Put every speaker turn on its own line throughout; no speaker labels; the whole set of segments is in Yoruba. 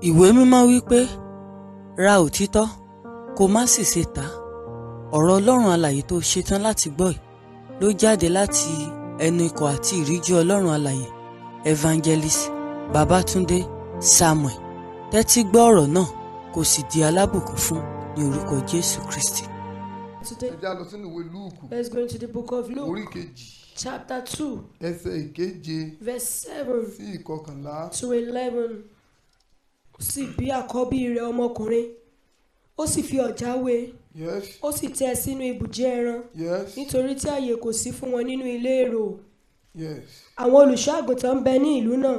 Ìwé mímọ́ wípé ra òtítọ́ kó má sì ṣe tà. Ọ̀rọ̀ Ọlọ́run alààyè tó ṣetán láti gbọ́ yìí ló jáde láti ẹnu ikọ̀ àti ìríjú Ọlọ́run alààyè Evangelist Babátúndé Samuel. Tẹ́tí gbọ́ ọ̀rọ̀ náà kó sì di alábùkún fún ní orúkọ Jésù Kristi.
Let's go into the book of Luke, chapter 2, verse 7 to 11. Ó sì bí àkọ́bí rẹ̀ ọmọkùnrin, ó sì fi ọ̀já wé, ó sì tẹ́ sínú ibùjẹ ẹran, nítorí tí àyè kò sí fún wọn nínú ilé èrò. Àwọn olùṣọ́ àgùntàn ń bẹ ní ìlú náà,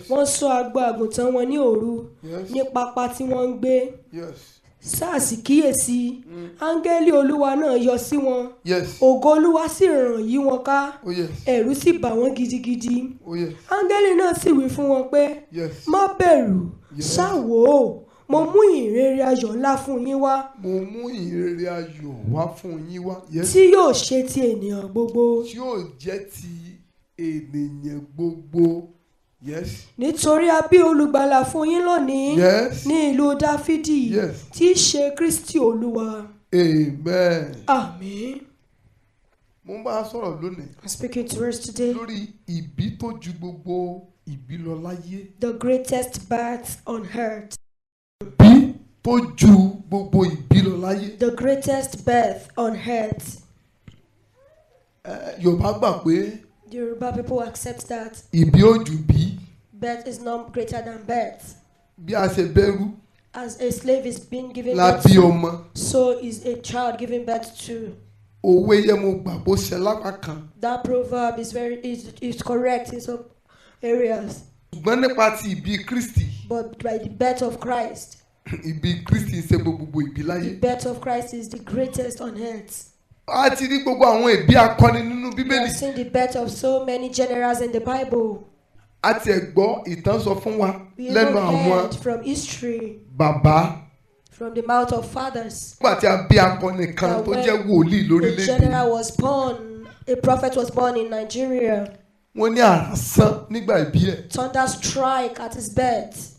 wọ́n ṣọ́ agbo àgùntàn wọn ní òru, ní pápá tí wọ́n ń gbé. Sáàsì kíyèsí, áńgẹ́lì Olúwa náà yọ sí wọn, ògo Olúwa sì ràn yí wọn ká, ẹ̀rù sì bà wọ́n gidigidi. Áńgẹ́lì náà sì wí fún wọn pé, má bẹ̀rù, ṣá wò ó, mo mú ìrere ayọ̀ ńlá fún yín wá.
Mo mú ìrere ayọ̀ wá fún yín wá.
Tí yóò ṣe ti ènìyàn gbogbo.
Tí yóò jẹ́ ti ènìyàn gbogbo.
Nítorí a bí olùgbàlà fún yín lónìí ní ìlú Dáfídì tí í ṣe Kristi Olúwa.
Amen.
Àmín.
Mo ń bá a sọ̀rọ̀ lónìí.
I'm speaking to us today.
Lórí ìbí tó ju gbogbo ìbí lọ láyé.
The greatest birth on earth.
Ìbí tó ju gbogbo ìbí lọ láyé.
The greatest birth on earth.
Yorùbá gbà pé.
The Yoruba people accept that.
Ìbí ò jù bí.
Birth is not greater than birth.
Bí a ṣe bẹ̀rù.
As a slave is being given
birth to,
so is a child given birth to.
Òwe yẹn mo gbà bó ṣe lápá kan.
That proverb is correct in some areas.
Ṣùgbọ́n nípa ti ìbí Kristi.
But by the birth of Christ.
Ìbí Kristi ṣe gbogbo ìbí láyé.
The birth of Christ is the greatest on earth.
A ti rí gbogbo àwọn ìbí akọni nínú Bíbélì.
We have seen the birth of so many generals in the Bible.
A ti ẹ̀ gbọ́ ìtàn sọ fún wa lẹ́nu àwọn
from history.
Bàbá.
From the mouth of fathers.
Nígbà tí a bí akọni kan tó jẹ́ wòlíì lórílẹ̀-èdè.
A general was born, a prophet was born in Nigeria.
Wọ́n ní àrá sán nígbà ìbí ẹ̀.
Thunder strike at his birth.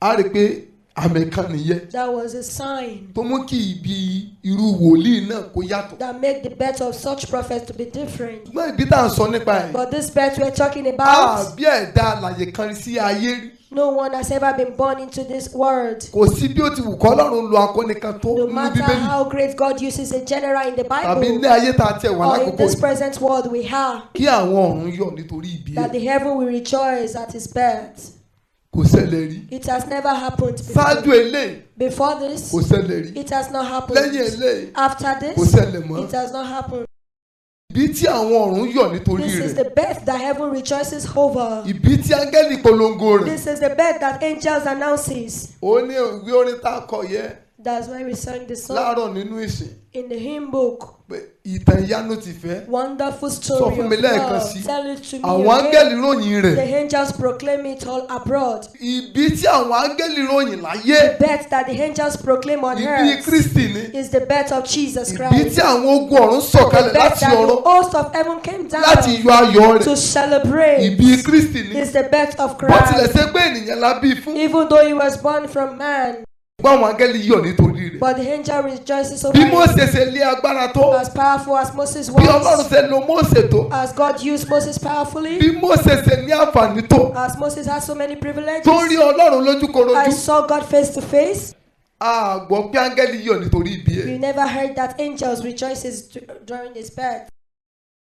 A rí pé àmì kan nìyẹn.
That was a sign.
Tó mú kí ìbí irú wòlíì náà kó yàtọ̀.
That make the birth of such prophets to be different.
Ṣùgbọ́n ìbí tá à ń sọ nípa ẹ̀.
But this birth we are talking about.
Bí ẹ̀dá alààyè kan sí ayé rí.
No one has ever been born into this world.
Kò sí bí ó ti wù kọ́ Ọlọ́run lo akọni kan tó nínú Bíbélì.
No matter how great God uses a general in the Bible.
Àbí ní ayé tá a tiẹ̀ wà lákòókò.
Or in this present world we have.
Kí àwọn ọ̀run yọ̀ nítorí ìbí ẹ̀.
That the heaven will rejoice at his birth.
Kò ṣẹlẹ̀ rí.
It has never happened before.
Ṣáájú eléyìí.
Before this.
Kò ṣẹlẹ̀ rí.
It has not happened.
Lẹ́yìn eléyìí.
After this.
Kò ṣẹlẹ̀ mọ́.
It has not happened.
Ìbí tí àwọn ọ̀run yọ̀ nítorí rẹ̀.
This is the birth that heaven rejoices over.
Ìbí tí áńgẹ́lì polongo rẹ̀.
This is the birth that angels announces.
Ó ní ìwé orin tá a kọ yẹ.
That's why we sang the song.
Láàárọ̀ nínú ìsìn.
In the hymn book.
Pé ìtàn ìyanu ti fẹ́.
Wonderful story
of love.
Tell it to me
àwọn áńgẹ́lì ròyìn rẹ̀.
The angels proclaim it all abroad.
Ìbí tí àwọn áńgẹ́lì ròyìn láyé.
The birth that the angels proclaim on earth.
Ìbí Kristi ni.
Is the birth of Jesus Christ.
Ìbí tí àwọn ogun ọ̀run sọ̀kalẹ̀ láti ọ̀run.
The host of heaven came down.
Láti yọ ayọ̀ rẹ̀.
To celebrate.
Ìbí Kristi ni.
Is the birth of Christ.
Bó tilẹ̀ ṣe pé ènìyàn la bí fún.
Even though he was born from man.
Àwọn áńgẹ́lì yọ̀ nítorí rẹ̀.
But the angel rejoices over
him. Bí Mósè ṣe lé agbára tó.
As powerful as Moses was.
Bí Ọlọ́run ṣe lo Mósè tó.
As God used Moses powerfully.
Bí Mósè ṣe ní àǹfààní tó.
As Moses had so many privileges.
Tó rí Ọlọ́run lójúkorojú.
I saw God face to face.
A gbọ́ pé áńgẹ́lì yọ̀ nítorí ìbí ẹ̀.
We never heard that angels rejoices during his birth.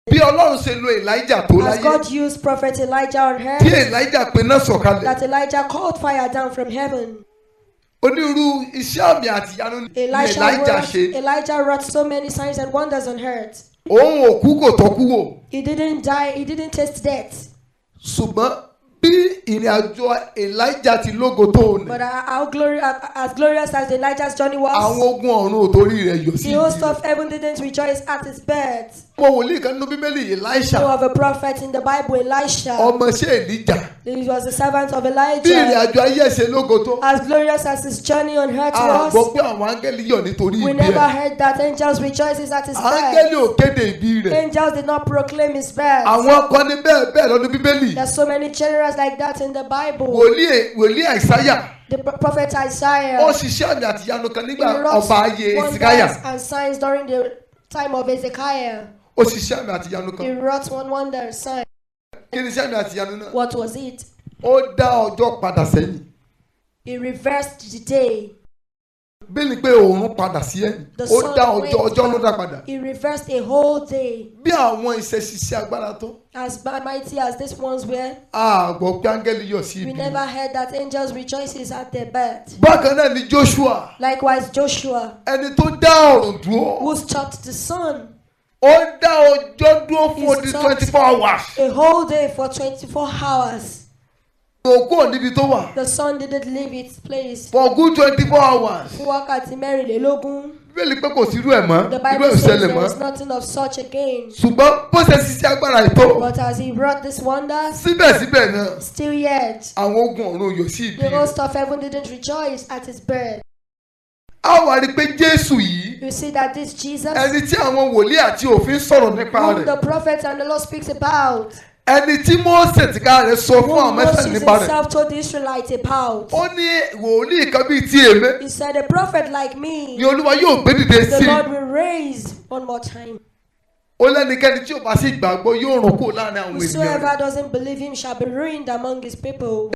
Bí Ọlọ́run ṣe lo Elijah tó láyé.
As God used prophet Elijah on earth.
Tí Elijah pe náà sọ̀kalẹ̀.
That Elijah called fire down from heaven.
Onírú iṣẹ́ àmì àti ìyanu ni Elijah ṣe.
Elijah wrought so many signs and wonders on earth.
Òun ò kú kò tọ́ kú wò.
He didn't die, he didn't taste death.
Ṣùgbọ́n bí ìrìn àjò Elijah ti lógo tó ní.
But as glorious as Elijah's journey was.
Àwọn ogun ọ̀run ò torí rẹ̀ yọ̀ sí.
The host of heaven didn't rejoice at his birth.
Mo wòlíì kan nínú Bíbélì Elisha.
You have a prophet in the Bible, Elisha.
Ọmọọṣẹ́ Elijah.
He was the servant of Elijah.
Bí ìrìn àjò ayé ẹ̀ṣẹ̀ lógo tó.
As glorious as his journey on earth was.
Gbọ́ pé àwọn áńgẹ́lì yọ̀ nítorí ìbí ẹ̀.
We never heard that angels rejoices at his birth.
Áńgẹ́lì ò kéde ìbí rẹ̀.
Angels did not proclaim his birth.
Àwọn akọni bẹ́ẹ̀ bẹ́ẹ̀ lọ́dún Bíbélì.
There's so many generals like that in the Bible.
Wòlíì Àìsáyà.
The prophet Isaiah.
Ó ṣiṣẹ́ àmì àti ìyanu kan nígbà ọba ayé Hezekiah.
Wonders and signs during the time of Hezekiah.
Ó ṣiṣẹ́ àmì àti ìyanu kan.
He wrought one wonder sign.
Kí ni iṣẹ́ àmì àti ìyanu náà?
What was it?
Ó dá ọjọ́ padà sẹ́yìn.
He reversed the day.
Bílí pé òòrùn padà sí ẹ̀yìn. Ó dá ọjọ́ ló dá padà.
He reversed a whole day.
Bí àwọn iṣẹ́ ṣiṣẹ́ agbára tó.
As mighty as these ones were.
Gbọ́ pé áńgẹ́lì yọ̀ sí ibi.
We never heard that angels rejoices at their birth.
Bákan náà ni Joshua.
Likewise Joshua.
Ẹni tó dá ọ̀run dúró.
Who stopped the sun.
Ó dá ọjọ́ dúró fún odi 24 hours.
A whole day for 24 hours.
Òkú níbi tó wà.
The sun didn't leave its place.
For good 24 hours.
Fún wákàtí mẹ́rìnlélógún.
Bíbélì pé kò sí irú ẹ̀ mọ́.
The Bible says there is nothing of such again.
Ṣùgbọ́n bó ṣe ṣiṣẹ́ agbára ètò.
But as he brought this wonder.
Síbẹ̀síbẹ̀ náà.
Still yet.
Àwọn ogun ọ̀run yóò sí ibi.
The host of heaven didn't rejoice at his birth.
A wá rí pé Jésù yìí.
You see that this Jesus.
Ẹni tí àwọn wòlíì àti òfin sọ̀rọ̀ nípa rẹ̀.
Whom the prophet and the Lord speaks about.
Ẹni tí Mósè tìka rẹ̀ sọ fún àwọn mẹ́sàn-án nípa rẹ̀.
Moses himself told the Israelites about.
Ó ní wòlíì kan bíi ti èmi.
He said a prophet like me.
Ni Olúwa yóò gbé dìde sí.
The Lord will raise one more time.
Ó lẹ́nikẹ́ni tí ò bá sí ìgbàgbọ́ yóò ràn kúrò láàrin àwọn ènìyàn.
Whosoever doesn't believe him shall be ruined among his people.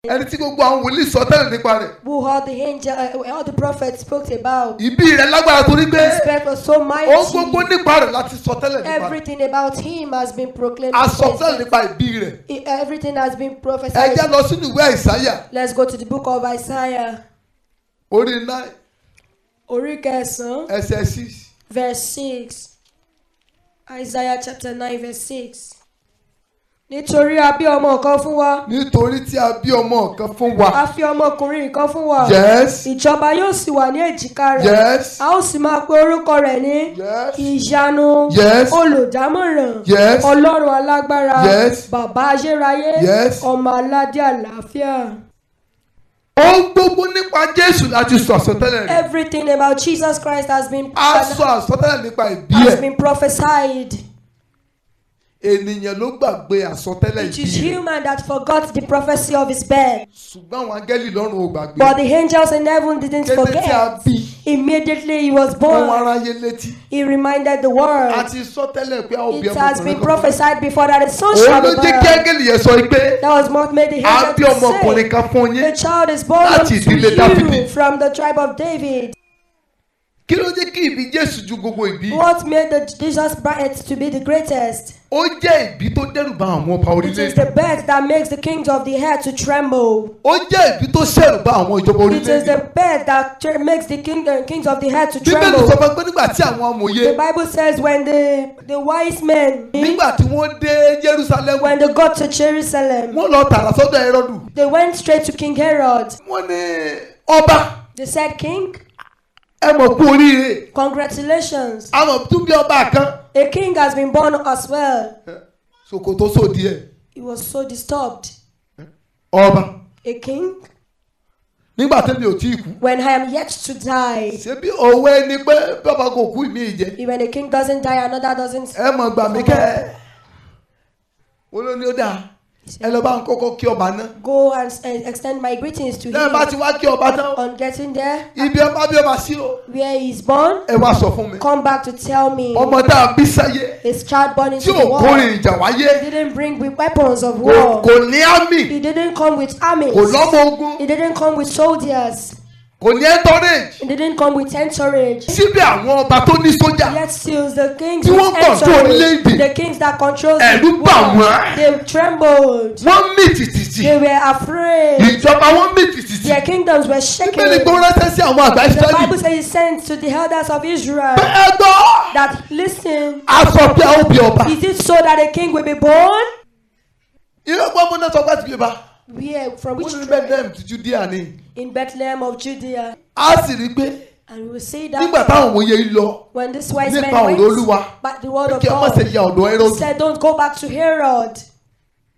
Ẹni tí gbogbo àwọn wòlíì sọ tẹ́lẹ̀ nípa rẹ̀.
Who all the angel, all the prophets spoke about.
Ìbí rẹ̀ lágbára torí pé.
His birth was so mighty.
Ó gbogbo nípa rẹ̀ láti sọ tẹ́lẹ̀ nípa rẹ̀.
Everything about him has been proclaimed.
A sọ tẹ́lẹ̀ nípa ìbí rẹ̀.
Everything has been prophesied.
Ẹ jẹ́ lọ sínú ìwé Àìsáyà.
Let's go to the book of Isaiah.
Orí 9.
Orí kẹsàn-án.
Ẹsẹ̀ 6.
Verse 6. Isaiah chapter 9 verse 6. Nítorí a bí ọmọ kan fún wa.
Nítorí tí a bí ọmọ kan fún wa.
A fi ọmọkùnrin kan fún wa.
Yes.
Ìjọba yóò sì wà ní èjìká rẹ̀.
Yes.
A ó sì máa pe orúkọ rẹ̀ ní.
Yes.
Ìyanu.
Yes.
Olùdámọ̀ràn.
Yes.
Ọlọ́run alágbára.
Yes.
Bàbá ayérayé.
Yes.
Ọmọ aládé àlàáfíà.
Ohun gbogbo nípa Jésù láti sọ àsọtẹ́lẹ̀ rẹ̀.
Everything about Jesus Christ has been.
A sọ àsọtẹ́lẹ̀ nípa ìbí ẹ̀.
Has been prophesied.
Ènìyàn ló gbàgbé àsọtẹ́lẹ̀ ìbí rẹ̀.
It is human that forgot the prophecy of his birth.
Ṣùgbọ́n àwọn áńgẹ́lì lọ́run ò gbàgbé.
But the angels in heaven didn't forget.
Kété tí a bí.
Immediately he was born.
Wọ́n aráyé létí.
He reminded the world.
A ti sọtẹ́lẹ̀ pé a ó bí ọmọkùnrin kan.
It has been prophesied before that the son shall be
born. Òun ló
born.
jẹ́ kí áńgẹ́lì yẹn sọ pé.
That was what made the angel
to say. A bí ọmọkùnrin kan fún yín.
The child is born unto you from the tribe of David.
Kí ló jẹ́ kí ìbí Jésù ju gbogbo ìbí?
What made the Jesus birth to be the greatest?
Ó jẹ́ ìbí tó dẹ́rù bà àwọn ọba orílẹ̀-èdè.
It is the birth that makes the kings of the earth to tremble.
Ó jẹ́ ìbí tó ṣẹ̀rù bà àwọn ìjọba orílẹ̀-èdè.
It is the birth that makes the kings of the earth to tremble.
Bíbélì sọ fún pé nígbà tí àwọn amòye.
The Bible says when the wise men.
Nígbà tí wọ́n dé Jerusalem.
When they got to Jerusalem.
Wọ́n lọ tààrà sọ́dọ̀ Hẹ́rọ́dù.
They went straight to King Herod.
Wọ́n ní ọba.
They said, King.
Ẹ mọ̀ kú oríire.
Congratulations.
Àwọn tún bí ọba kan.
A king has been born as well.
Ṣòkòtò sódì ẹ̀.
He was so disturbed.
Ọba.
A king.
Nígbà tẹ́mi ò tí ì kú.
When I am yet to die.
Ṣebí òwe ni pé bàbá kò kú ìmí ìjẹ.
When a king doesn't die, another doesn't.
Ẹ mọ̀ gbà mí kẹ́. Wọ́n ló ní ó dáa. Ẹ lọ bá ń kọ́kọ́ kí ọba náà.
Go and extend my greetings to him.
Lẹ́yìn bá ti wá kí ọba tán.
On getting there.
Ibi ọba bí ọba sí o.
Where he is born.
Ẹ wá sọ fún mi.
Come back to tell me.
Ọmọ tá a bí sáyé.
His child born into
the
world.
Tí ò kórè ìjà wáyé.
He didn't bring with weapons of war.
Kò ní àmì.
He didn't come with armies.
Kò lọ́mọ ogun.
He didn't come with soldiers.
Kò ní entourage.
He didn't come with entourage.
Síbí àwọn ọba tó ní sójà.
Yet still the kings
tí
with
wọ́n control orílẹ̀-èdè.
The kings that control
ẹ̀rù bà wọ́n.
They trembled.
Wọ́n mì tìtìtì.
They were afraid.
Ìjọba wọn mì tìtìtì.
Their kingdoms were shaken.
Bíbélì tó ránṣẹ́ sí àwọn àgbà Ísírẹ́lì.
The Bible says he sent to the elders of Israel.
Ẹ gbọ́.
That listen.
A sọ pé a ó bí ọba.
Is it so that a king will be born?
Ìrọ́pọ̀ ọmọ náà sọ pé a ti bí ọba.
Where? From which
tribe? Bethlehem ti Judea ni.
In Bethlehem of Judea.
A sì rí pé
And we will see that
nígbà táwọn òye lọ
when this wise man
nípa ọ̀rọ̀
went
Olúwa
back the word of
kí ẹ má ṣe
God,
ya ọ̀dọ̀
he
Hẹ́rọ́dù.
said, don't go back to Herod.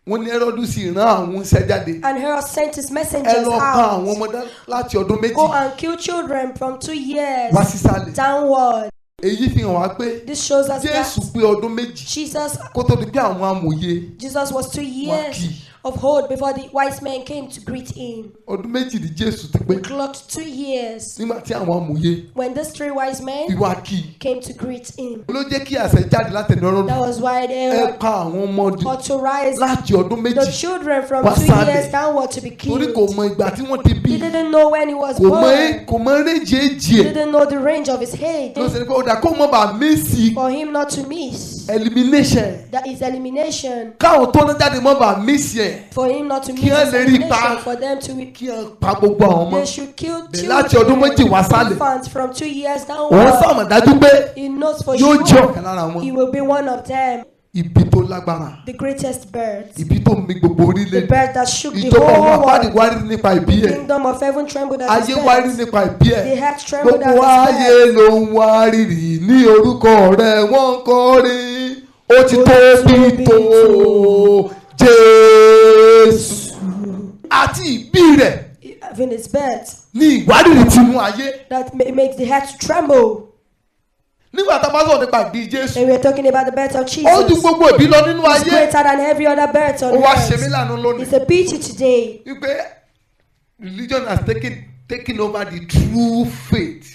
wọ́n ní Hẹ́rọ́dù sì rán àwọn iṣẹ́ jáde.
And Herod sent his
ẹ
messengers
lọ pa àwọn
out.
ọmọdé láti ọdún méjì
Go and kill children from 2 years
wá sísàlẹ̀.
downward.
èyí fi hàn wá pé
This shows us
Jésù
that
pé ọdún méjì
Jesus
kó tó di pé àwọn amòye
Jesus was 2
wá kì í.
years of old before the wise men came to greet him.
ọdún méjì ni Jésù ti pé
He clocked 2 years
nígbà tí àwọn amòye
when these 3 wise men
ìwà kì í.
came to greet him.
ló jẹ́ kí àṣẹ jáde látẹnu Hẹ́rọ́dù.
That was why they
ẹ pa àwọn ọmọdé
authorized
láti ọdún
the
méjì
children from
wá
2
sálẹ̀.
years downward to be
torí kò
killed.
mọ ìgbà tí wọ́n ti bí.
He didn't know when he was
kò mọ
born.
kò mọ rédíè
He
ẹ̀.
didn't know the range of his age.
ló ṣe ní pé ó dà kó mọ bá mí sí
For him not to miss,
elimination.
that is elimination.
káwọn tó ń jáde mọ́ bá mí sí ẹ̀.
For him not to miss
Kí ẹ
his
lè rí pa.
elimination. For them to
kí ẹ pa gbogbo àwọn ọmọ.
they should kill
Bẹ́ẹ̀ láti ọdún méjì wá sálẹ̀.
infants from 2 years
òun
downward.
sàmọ̀ dájú pé
He knows for
yóò jẹ́
sure
ọ̀kan lára wọn.
he will be one of them,
ibi tó lágbára.
the greatest bird,
ibi tó mi gbogbo
the
orílẹ̀.
bird that shook the
ìjọba ọ̀run
whole
àpáàdì
world.
wárí nípa ìbí
The
ẹ̀.
kingdom of heaven trembled at his
ayé wárí
birth.
nípa ìbí
The
ẹ̀.
earth trembled at
gbogbo
his
ayé
birth.
ló ń wárìrì ní orúkọ rẹ̀ wọ́n ń kọrin ó ti tóbi tó Jésù àti ìbí rẹ̀
Even his birth
ní ìwárìrì tinú ayé.
that makes the earth tremble.
nígbà tá a bá sọ̀rọ̀ nípa ìbí Jésù
And we are talking about the birth of
ó ju
Jesus.
gbogbo ìbí lọ nínú
It's
ayé.
greater than every other birth on
ó wá ṣe mí
earth.
lánàá lónìí
It's a pity today
wípé religion has taken over the true faith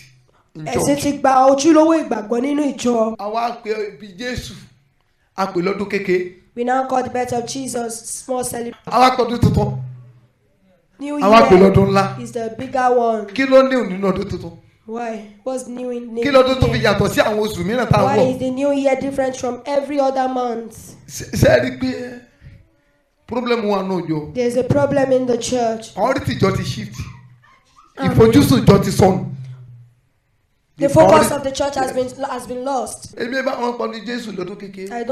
in
ẹ̀sìn
church.
ti gba ojúlówó ìgbàgbọ́ nínú ìjọ.
àwa pe ibi Jésù a pè lọ́dún kékeré
We now call the birth of Jesus small celebration.
àwa pè ọdún tuntun
New
àwa pè
Year
lọ́dún ńlá.
is the bigger one.
kí ló ní nínú ọdún tuntun
Why? What's new in
kí
new
lọ́dún tó fi
year?
yàtọ̀ sí àwọn oṣù mìíràn tá a
Why
wọ̀.
is the new year different from every other month?
ṣe é rí i pé problem wà náà jọ
There's a problem in the church.
priority ìjọ ti shift ìfojúsùn ìjọ ti sọnù.
The focus of the church has been lost.
ebi ẹ bá wọn kọ ní Jésù lọ́dún kékeré
I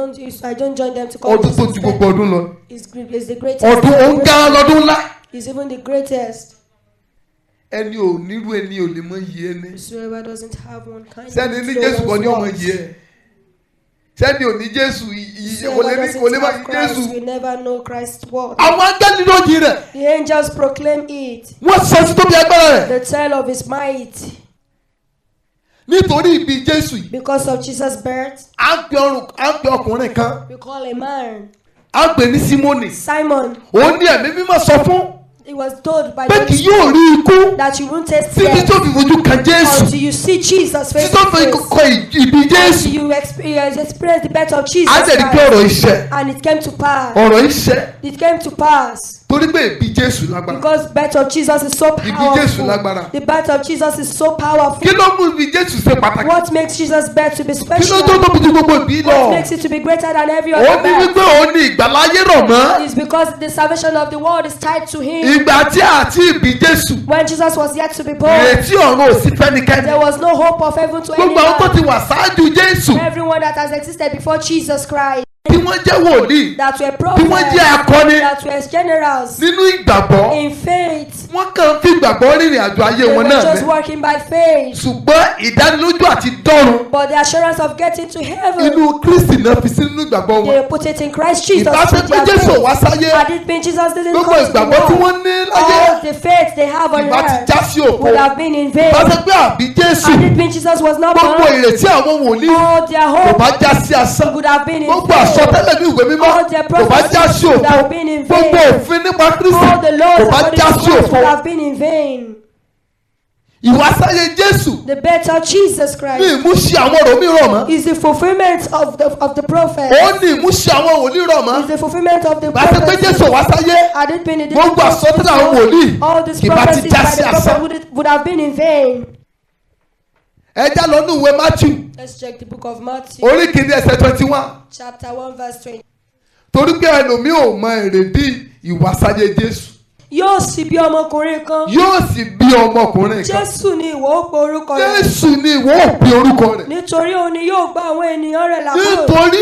don't join them to call
ọdún tó
Jesus
ju gbogbo ọdún lọ
is the greatest.
ọdún òǹkà lọ́dún ńlá.
Is even the greatest.
ẹni ò nírú ẹni ò lè mọ iye ẹni.
Whosoever doesn't have one kind
sẹ́ni ní
no
Jésù kan ní ọmọ
one's
iye ẹ̀ sẹ́ni ò ní Jésù kò
Whosoever
lè
doesn't
mọ
have Christ
Jésù.
will never know Christ's word.
àwọn áńgẹ́lì ló yí rẹ̀
The angels proclaim it.
wọ́n sọ sí tóbi agbára rẹ̀
The tale of his might.
nítorí ìbí Jésù yìí.
Because of Jesus' birth,
à ń pe ọkùnrin kan
we call a man,
à ń pè ní Símónì.
Simon.
òun ní ẹ̀mí mímọ́ sọ fún
He was told by
pé
the
kì yóò rí ikú
that you won't taste
títí
death
tó fi fojú kan Jésù
until you see Jesus face
títí tó
to
fi
face.
kọ ìbí Jésù.
Until you experience the birth of Jesus
á tẹ̀lé pé
Christ.
ọ̀rọ̀ iṣẹ́
And it came to pass.
ọ̀rọ̀ iṣẹ́
It came to pass.
torí pé ìbí Jésù lágbára.
Because birth of Jesus is so
Ìbí Jésù
powerful.
lágbára.
The birth of Jesus is so powerful.
kí ló mú ìbí Jésù ṣe pàtàkì.
What makes Jesus' birth to be
kí ló
special?
tó tóbi ju gbogbo ìbí
What
lọ.
makes it to be greater than every
ó
other
ní
birth?
wípé òun ní ìgbàláyé rọ̀ mọ́.
Is because the salvation of the world is tied to him.
ìgbà tí àti ìbí Jésù
When Jesus was yet to be born,
ìrètí ọ̀run ò sí fẹ́nikẹ́ni.
there was no hope of heaven to
gbogbo àwọn tó
anyone.
ti wà ṣáájú Jésù
Everyone that has existed before Jesus Christ,
tí wọ́n jẹ́ wòlíì
that were
tí wọ́n jẹ́
prophets,
akọni
that were generals
nínú ìgbàgbọ́
in faith,
wọ́n kàn fi ìgbàgbọ́ rìnrìn àjò ayé
they
wọn
were
náà
just
bẹ́ẹ̀.
working by faith.
ṣùgbọ́n ìdánilójú àti dọ́run
But the assurance of getting to heaven,
inú Kristi náà fi sí nínú ìgbàgbọ́ wọn.
they put it in Christ Jesus.
ìbáṣe pé Jésù wá sáyé
Had it been Jesus didn't
gbogbo
come to the
ìgbàgbọ́ tí
world,
wọ́n ní láyé
all the faith they have on
ìbá ti
earth
já sí òfo.
would have been in vain.
ìbáṣe pé àbí Jésù
Had it been Jesus was not
gbogbo
born,
ìrètí àwọn wòlíì
all their
kò bá
hope
já sí asán.
would have been in
gbogbo
vain.
àsọtẹ́lẹ̀ ní ìwé mímọ́
All their
kò bá já sí
prophecies would
òfo.
have been in
gbogbo
vain.
òfin nípa Kristi
All the laws
kò bá
according
já
to
sí
Christ
òfo.
would have been in vain.
ìwásáyé Jésù
The birth of Jesus
ní
Christ
ìmúṣẹ àwọn ọ̀rọ̀ mi rọ̀ mọ́.
is the fulfillment of the prophet.
ó ní ìmúṣẹ àwọn wòlíì rọ̀ mọ́.
Is the fulfillment of the
ìbáṣe pé Jésù
prophet.
wá sáyé
Had it been in the
gbogbo àsọtẹ́lẹ̀ àwọn wòlíì
all these
kì bá ti
prophecies
já
by
sí
the
asán.
prophet would have been in vain.
ẹja lọ ní ìwé Matthew
Let's check the book of Matthew,
orí kìíní ẹsẹ̀ 21
chapter 1, verse 20.
torí pé ẹlòmíì ò mọ èrèdí ìwásáyé Jésù
Yóò sì bí ọmọkùnrin kan.
yóò sì bí ọmọkùnrin kan.
Jésù ni ìwọ ó pe orúkọ rẹ̀.
Jésù ni ìwọ ò pe orúkọ rẹ̀.
Nítorí òun ni yóò gba àwọn ènìyàn rẹ̀ là kúrò.
nítorí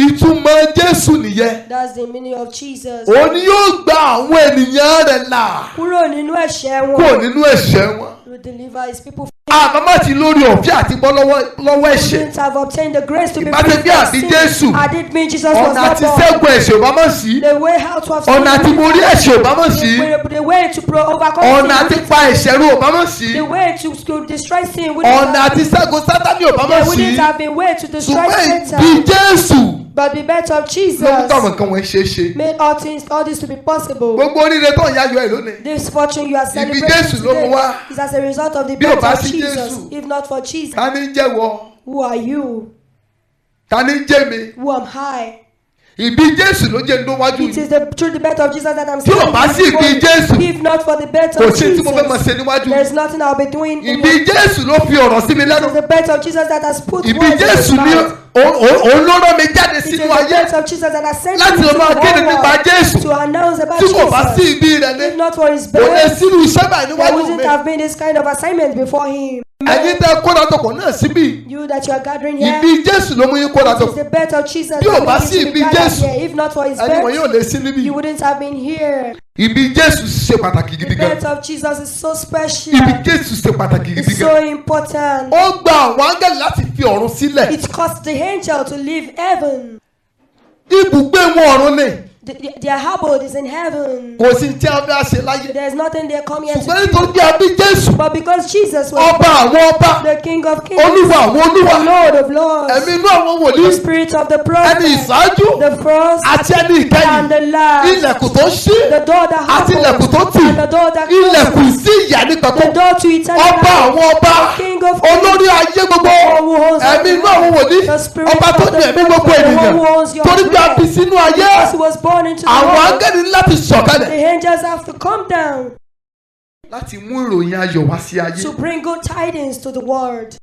ìtumọ̀ Jésù nìyẹn.
That's the meaning of Jesus.
òun ni yóò gba àwọn ènìyàn rẹ̀ là
Kúrò nínú ẹ̀ṣẹ̀
kúrò
wọn.
nínú ẹ̀ṣẹ̀ wọn.
To deliver his people from
àbámọ̀ ti lórí ọ̀fẹ́ àti bọ́ lọ́wọ́ ẹ̀ṣẹ̀.
Wouldn't have obtained the grace to be free
ìbáṣe bí
from
àbí
sin.
Jésù.
Had it been Jesus was
ọ̀nà
not
àti
born.
ṣẹ́gun ẹ̀ṣẹ̀ ò bá mọ̀ sí.
The way how to have
ọ̀nà àti borí ẹ̀ṣẹ̀ ò bá mọ̀ sí.
the way to overcome
ọ̀nà àti
sin.
pa ẹ̀ṣẹ̀ run ò bá mọ̀ sí.
The way to destroy sin.
ọ̀nà àti ṣẹ́gun Sátánì ò bá mọ̀
There
sí.
wouldn't have been way to destroy
ṣùgbọ́n
Satan.
ìbí Jésù
But the birth of Jesus
ló mú táwọn nǹkan wọn ṣe é ṣe.
made all this to be possible.
gbogbo oríire tó ń yáyọ ẹ̀ lónìí.
This fortune you are
Jésù
celebrating
ló mú
today
wá.
is as a result of the
Bí ò
birth
bá
of
sí
Jesus.
Jésù.
If not for Jesus,
ta ni ń jẹ́wọ́?
who are you?
ta ni ń jẹ́ mi?
Who am I?
ìbí Jésù ló jẹ́ níwájú
It
yìí.
is through the birth of Jesus that I'm
Tí ò bá sí ìbí Jésù,
If not for the birth
kò
of
sí tí mo fẹ́ mọ̀
Jesus,
ṣe níwájú.
there's nothing I'll be doing.
ìbí Jésù ló fi ọ̀rọ̀ sí mi
It
lẹ́nu.
is the birth of Jesus that has put
ìbí
words in his
Jésù ni
mouth.
òun ló rán mi jáde
It is
sínú
the
ayé
birth of Jesus that has sent
láti
me
lọ
to
máa
the
kéde
whole
nípa
world
Jésù.
to announce about
Tí kò bá sí
Jesus.
ìbí rẹ̀ ní,
If not for his
kò lè
birth,
sínú iṣẹ́ báyìí
there
níwájú
wouldn't
mi.
have been this kind of assignment before him.
ẹ̀yin tẹ́ kóra tọkọ̀ náà síbí.
You that you are gathering here,
ìbí Jésù ló mú yín kóra
it is
tọkọ̀.
the birth of Jesus
Bí ò
that
bá
made
sí
you to be
ìbí
gathered
Jésù,
here. If not for his
ẹni wọn
birth,
yóò lè sí níbí.
you wouldn't have been here.
ìbí Jésù ṣe pàtàkì
The
gidi gan.
birth of Jesus is so special.
ìbí Jésù ṣe pàtàkì gidi
It's
gan.
so important.
ó gba àwọn áńgẹ́lì láti fi ọ̀run sílẹ̀.
It cost the angel to leave heaven.
ibùgbé wọn ọ̀run ni.
Their abode is in heaven.
kò sí tí a fẹ́ ṣe láyé.
There's nothing they come here
ṣùgbọ́n
to do.
nítorí àbí Jésù,
But because Jesus was
ọba àwọn ọba,
the King of Kings,
olúwa àwọn
the
olúwa,
Lord of Lords,
ẹ̀mí inú àwọn
the
wòlíì,
Spirit of the
ẹni
prophet,
ìṣáájú
the first
àti ẹni ìkẹyìn,
and the last,
ilẹ̀kùn tó ṣí
the door that
àti ilẹ̀kùn tó
opens
tì,
and the door that
ilẹ̀kùn
closes,
sí ìyà nípa
the
tó.
door to eternal
ọba
life,
àwọn ọba,
the King of Kings,
olórí ayé gbogbo,
who owns
ẹ̀mí inú àwọn wòlíì,
the Spirit
ọba tó
of
ní
the
ẹ̀mí gbogbo
prophet, the
ènìyàn,
one who owns your
torí pé a bí
breath.
sínú ayé,
Because he was born into the
àwọn
world,
áńgẹ́lì ní láti sọ̀kalẹ̀
the angels have to come down
láti mú ìròyìn ayọ̀ wá sí ayé.
to bring good tidings to the world.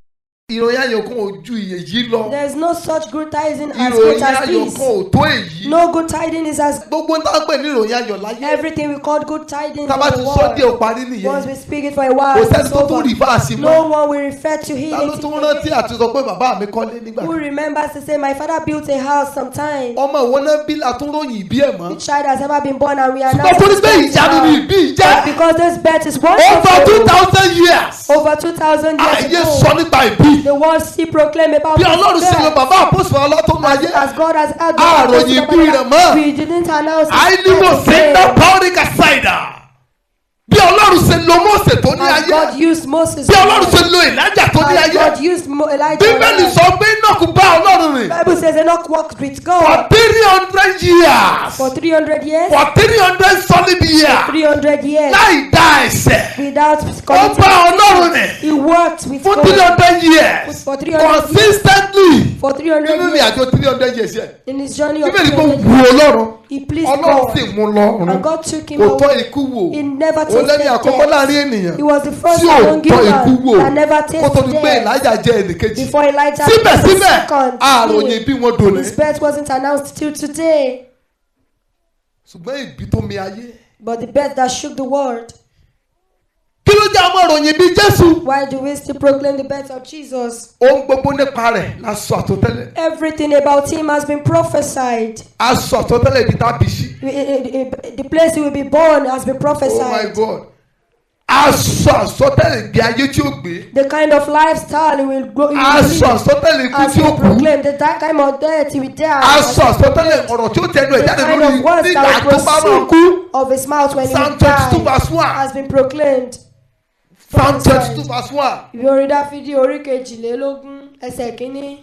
ìròyìn ayọ̀ kan ò ju èyí lọ.
There's no such good tidings as great
ìròyìn
as
ayọ̀
this.
kan ò tó èyí.
No good tidings is as
gbogbo ń tá a pè ní ìròyìn ayọ̀ láyé.
everything we call good tidings
tá a bá
in
ti
the
sọ díẹ̀ ò
world.
parí
Once
nìyẹn.
we speak it for a while,
kò sẹ́ni
it's
tó tún
over.
rí fáàsì
No
mọ́.
one will refer to
ta ló
it.
tún rántí àti sọ pé bàbá mi kọ́lé nígbà
Who
kan.
remembers to say, my father built a house sometime.
ọmọ ìwọ náà bí àtúnròyìn ìbí ẹ̀ mọ́.
The child has never been born and we are
ṣùgbọ́n
now.
torí pé ìyanu ni ìbí
But
jẹ́.
because this birth is
over
wonderful.
2,000 years.
Over 2,000 years
àyè
ago,
sọ nípa ìbí.
the world still proclaim about
bí
this
ọlọ́run ṣe lo
birth.
bàbá àpòsùn ọlọ́tún máa yé.
As God has had
àròyìn ìbí rẹ̀ mọ́.
we didn't announce his
àìníwò
birth
sí iná
today.
pàórí kàṣáìdà. bí ọlọ́run ṣe lo Mósè tó ní
As
ayé.
God used Moses.
bí ọlọ́run ṣe lo Èlíjà tó ní
As
ayé.
God used Elijah.
bíbélì sọ pé Nókù bá ọlọ́run rìn.
The Bible says Enoch walked with
for
God
300 years.
for 300 years.
for 300 solid years.
300 years
láì dá ẹ̀ṣẹ̀.
without
ó
committing
bá ọlọ́run
sin.
rìn.
He worked with
fún
God
300 years.
for 300 years.
consistently.
For 300
nínú ìrìn
years
àjò 300 years yẹn.
in his journey of
bíbélì kò
300
wu
years.
ọlọ́run.
He pleased
ọlọ́run
God
sì mú lọ́run.
and God took him
kò tọ́
away.
ikú wò.
He never
ó lẹ́ni
tasted
àkọ́kọ́
death.
láàrin ènìyàn.
He was the first
tí ò
among
tọ́ ikú
humans
wò.
that never
kó tó
tasted
di pé
death.
Èlíjà jẹ́ ẹnìkejì.
Before Elijah
síbẹ̀síbẹ̀
second,
àròyìn bí wọ́n dòní.
his birth wasn't announced till today.
ṣùgbọ́n ìbí tó mi ayé.
But the birth that shook the world.
kí ló jẹ́ àwọn ìròyìn bí Jésù.
Why do we still proclaim the birth of Jesus?
ohun gbogbo nípa rẹ̀ la sọ àtọ́tẹ́lẹ̀.
Everything about him has been prophesied.
a sọ àtọ́tẹ́lẹ̀ ibi tá a bí sí.
The place he will be born has been
oh my
prophesied.
God. a sọ àsọtẹ́lẹ̀ ìgbé ayé tí ó gbé.
The kind of lifestyle he will grow.
a sọ àsọtẹ́lẹ̀ ikú
As
tí
we
ó kú.
proclaim the time of death he will die.
a sọ àsọtẹ́lẹ̀ ọ̀rọ̀ tí ó tẹnu ẹ̀
The
jáde
kind
lórí
of words
nígbà
that
tó
will
bá máa kú.
proceed of his mouth when he
Psalm
will
22
die
verse 1.
has been proclaimed.
Psalm 22 verse 1.
Ìwé orin Dáfídì orí kejìlélógún ẹsẹ̀ kínní.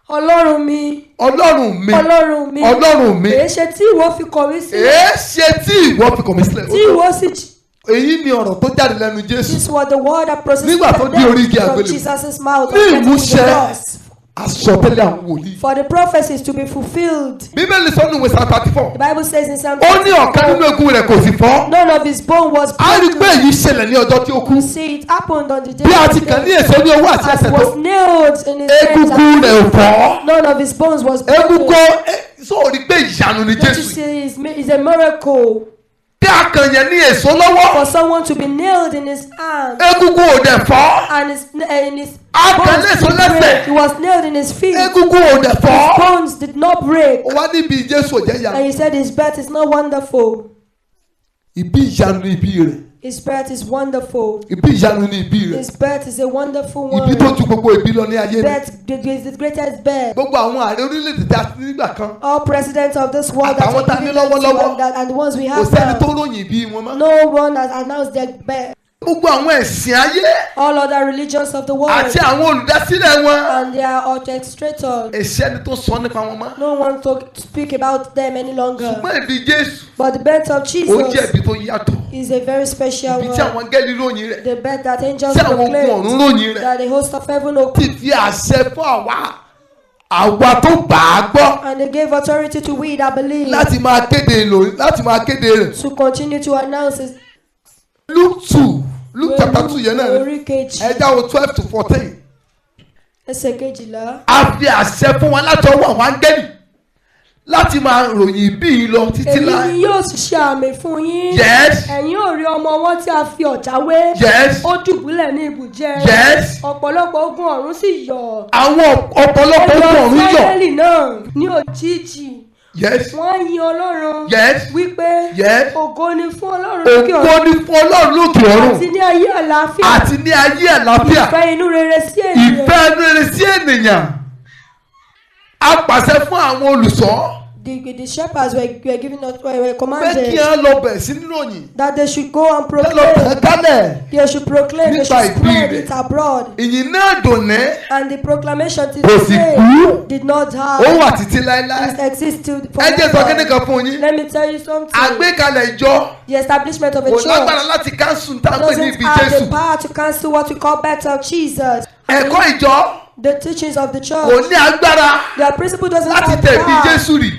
Ọlọ́run mi.
Ọlọ́run mi.
Ọlọ́run mi.
Ọlọ́run mi.
Èé ṣe tí ìwọ fi kọ̀ mí sílẹ̀.
èé ṣe tí ìwọ fi kọ̀ mí sílẹ̀.
Tí ìwọ sì.
èyí ni ọ̀rọ̀ tó jáde lẹ́nu Jésù.
This was the word that proceeded
Nígbà tó dé orí igi
from
àgbélébùú.
Jesus' mouth.
ní ìmúṣẹ àsọtẹ́lẹ̀ àwọn wòlíì.
For the prophecies to be fulfilled.
Bíbélì sọ ní ìwé Psalm 34.
The Bible says in Psalm
ó ní ọ̀kan nínú egun rẹ̀ kò sì fọ́.
none of his bone was
a rí i pé
broken.
èyí ṣẹlẹ̀ ní ọjọ́ tí ó kú.
See, it happened on the day
bí a
of
ti
his
kàn ní
death.
èso ní owó àti
As
ẹsẹ̀ tó.
was nailed in his hands.
egungun rẹ̀ ò fọ́.
None of his bones was broken.
egungun sóòrí pé ìyanu ni
What you
Jésù.
see is a miracle
bí a kàn yẹn ní èso lọ́wọ́.
for someone to be nailed in his arm
egungun ò dẹ̀ fọ́.
and his
A kàn
bones
léso
didn't
lẹ́sẹ̀.
break. He was nailed in his feet.
egungun ò dẹ̀
His
fọ́.
bones did not break.
ó wá níbi Jésù ò jẹ́ ìyanu.
And he said his birth is not wonderful.
ìbí ìyanu ni ìbí rẹ̀.
His birth is wonderful.
Ìbí ìyanu ni ìbí rẹ̀.
His birth is a wonderful one.
Ìbí tó ju gbogbo ìbí lọ ní ayé
Birth is the greatest birth.
Gbogbo àwọn ààrẹ orílẹ̀-èdè tí a ti nígbà kan.
All presidents of this world that
àtàwọn tá a ní lọ́wọ́lọ́wọ́.
and the ones we
Kò
have
sẹ́ni tó
now.
ròyìn ìbí wọn mọ́.
No one has announced their birth.
Gbogbo àwọn ẹ̀sìn ayé.
All other religions of the world.
Àti àwọn olùdásílẹ̀ wọn.
And their orchestrators.
Ìṣẹ́ni tó sọ nípa wọn mọ́.
No one to speak about them any longer.
Ṣùgbọ́n ìbí Jésù.
But the birth of Jesus.
Ó jẹ́ ìbí tó yàtọ̀.
Is a very special
Ìbí tí
one.
àwọn gẹ́lì ròyìn rẹ̀.
The birth that angels
Tí àwọn ogun ọ̀run ròyìn
proclaim.
rẹ̀.
That the host of heaven
Ti fi àṣẹ fún àwa tó gbà á gbọ́.
and they gave authority to we that believe.
Láti máa kéde rẹ̀.
To continue to announce his.
Luke chapter 2 yẹn náà.
Orí kejì.
Ẹ jáwọ́ 12 to 14.
Ẹsẹ̀ kejìlá.
A fi àṣẹ fún wọn láti ọwọ́ àwọn áńgẹ́lì láti máa ròyìn ìbí yìí lọ títí láì.
Èyí ni yóò ṣe àmì fún yín.
Yes.
Ẹ̀yin ò rí ọmọ wọn tí a fi ọ̀já wé.
Yes.
Ó dùbúlẹ̀ ní ibùjẹ.
Yes.
Ọ̀pọ̀lọpọ̀ ogun ọ̀run sì yọ̀.
Àwọn ọ̀pọ̀lọpọ̀ ogun ọ̀run yọ̀.
Ísírẹ́lì náà ní òjijì.
Yes.
Wọ́n yin Ọlọ́run.
Yes.
Wípé.
Yes.
Ògo ni fún Ọlọ́run lókè ọ̀run.
Ògo ni fún Ọlọ́run lókè ọ̀run.
Àti ní ayé àlàáfíà.
Àti ní ayé àlàáfíà.
Ìfẹ́ inú rere sí ènìyàn.
Ìfẹ́ inú rere sí ènìyàn. A pàṣẹ fún àwọn olùṣọ́.
The shepherds were given were commanded.
Pé kí wọ́n lọ bẹ̀ sí nínú òyìn.
That they should go and proclaim. They should proclaim. They should spread it abroad.
Ìyìn náà dùnní.
And the proclamation to
Kò sì kú.
did not have.
Ó wà títí láéláé.
It exists till
Ẹ jẹ́ sọ kíni kan fún yín.
Let me tell you something.
Àgbékalẹ̀ ìjọ.
The establishment of a
Kò lágbára
church
láti cancel tá a pè ní
doesn't
ibi
have the
Jésù.
power to cancel what we call birth of Jesus.
Ẹ̀kọ́ ìjọ.
The teachings of the church.
Kò ní agbára.
Their principle doesn't
Láti
have
tẹ̀ bí
power
Jésù rì.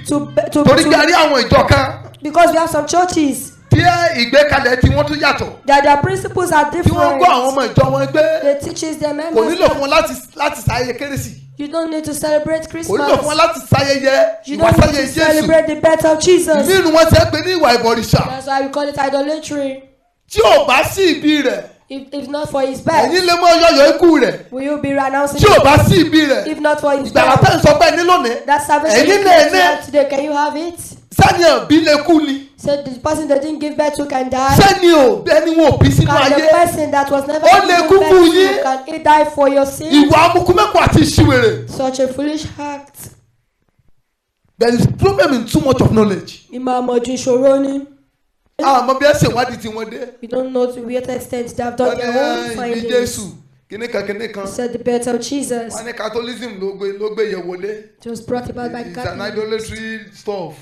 Torí pé a rí àwọn ìjọ kan.
Because we have some churches.
Tí ìgbékalẹ̀ tí wọ́n tún yàtọ̀.
That their principles are different.
Tí wọ́n gbọ́ àwọn ọmọ ìjọ wọn gbé.
They teaches their
Kò
members.
nílò fún wọn láti ṣayẹyẹ kérésì.
You don't need to celebrate
Kò
Christmas.
nílò fún wọn láti ṣayẹyẹ
You don't need to
Jésù.
celebrate the birth of Jesus.
Nínú wọn ṣe é pé ní ìwà ìbọ̀rìṣà.
That's why we call it idolatry.
Tí ò bá sí ìbí rẹ̀.
If not for his birth,
Ẹ̀yin lè mọ yọ̀yọ̀ ikú rẹ̀.
will you be announcing?
Tí ò bá sí ìbí rẹ̀.
If not for his
Ìgbàlá
birth,
tẹ̀ ń sọ pé ní lónìí.
that salvation
Ẹ̀yin
you
lè ní.
have today, can you have it?
Sẹ́ni òbí lè kú ni.
So the person that didn't give birth to can die.
Sẹ́ni òbí ẹni wọn ò bí sínú
Can the
ayé.
person that was never
Ó lè
given
kú
birth
fún
to
yín.
can he die for your sin?
Ìwà amukú-mẹ́kọ̀ọ́ àti ìṣìwèrè.
Such a foolish act.
There is problem in too much of knowledge.
Ìmọ̀ àmọ̀jù ìṣòro ni.
Àmọ́ bí ẹ ṣe ìwádìí tí wọ́n dé.
We don't know to what extent they have done their own
Ìbí
findings.
Jésù kíní kan.
Said the birth of Jesus
Wọ́n ní Catholicism ló gbé yẹ̀ wọlé.
was brought about by
It's an
Catholics.
idolatry stuff.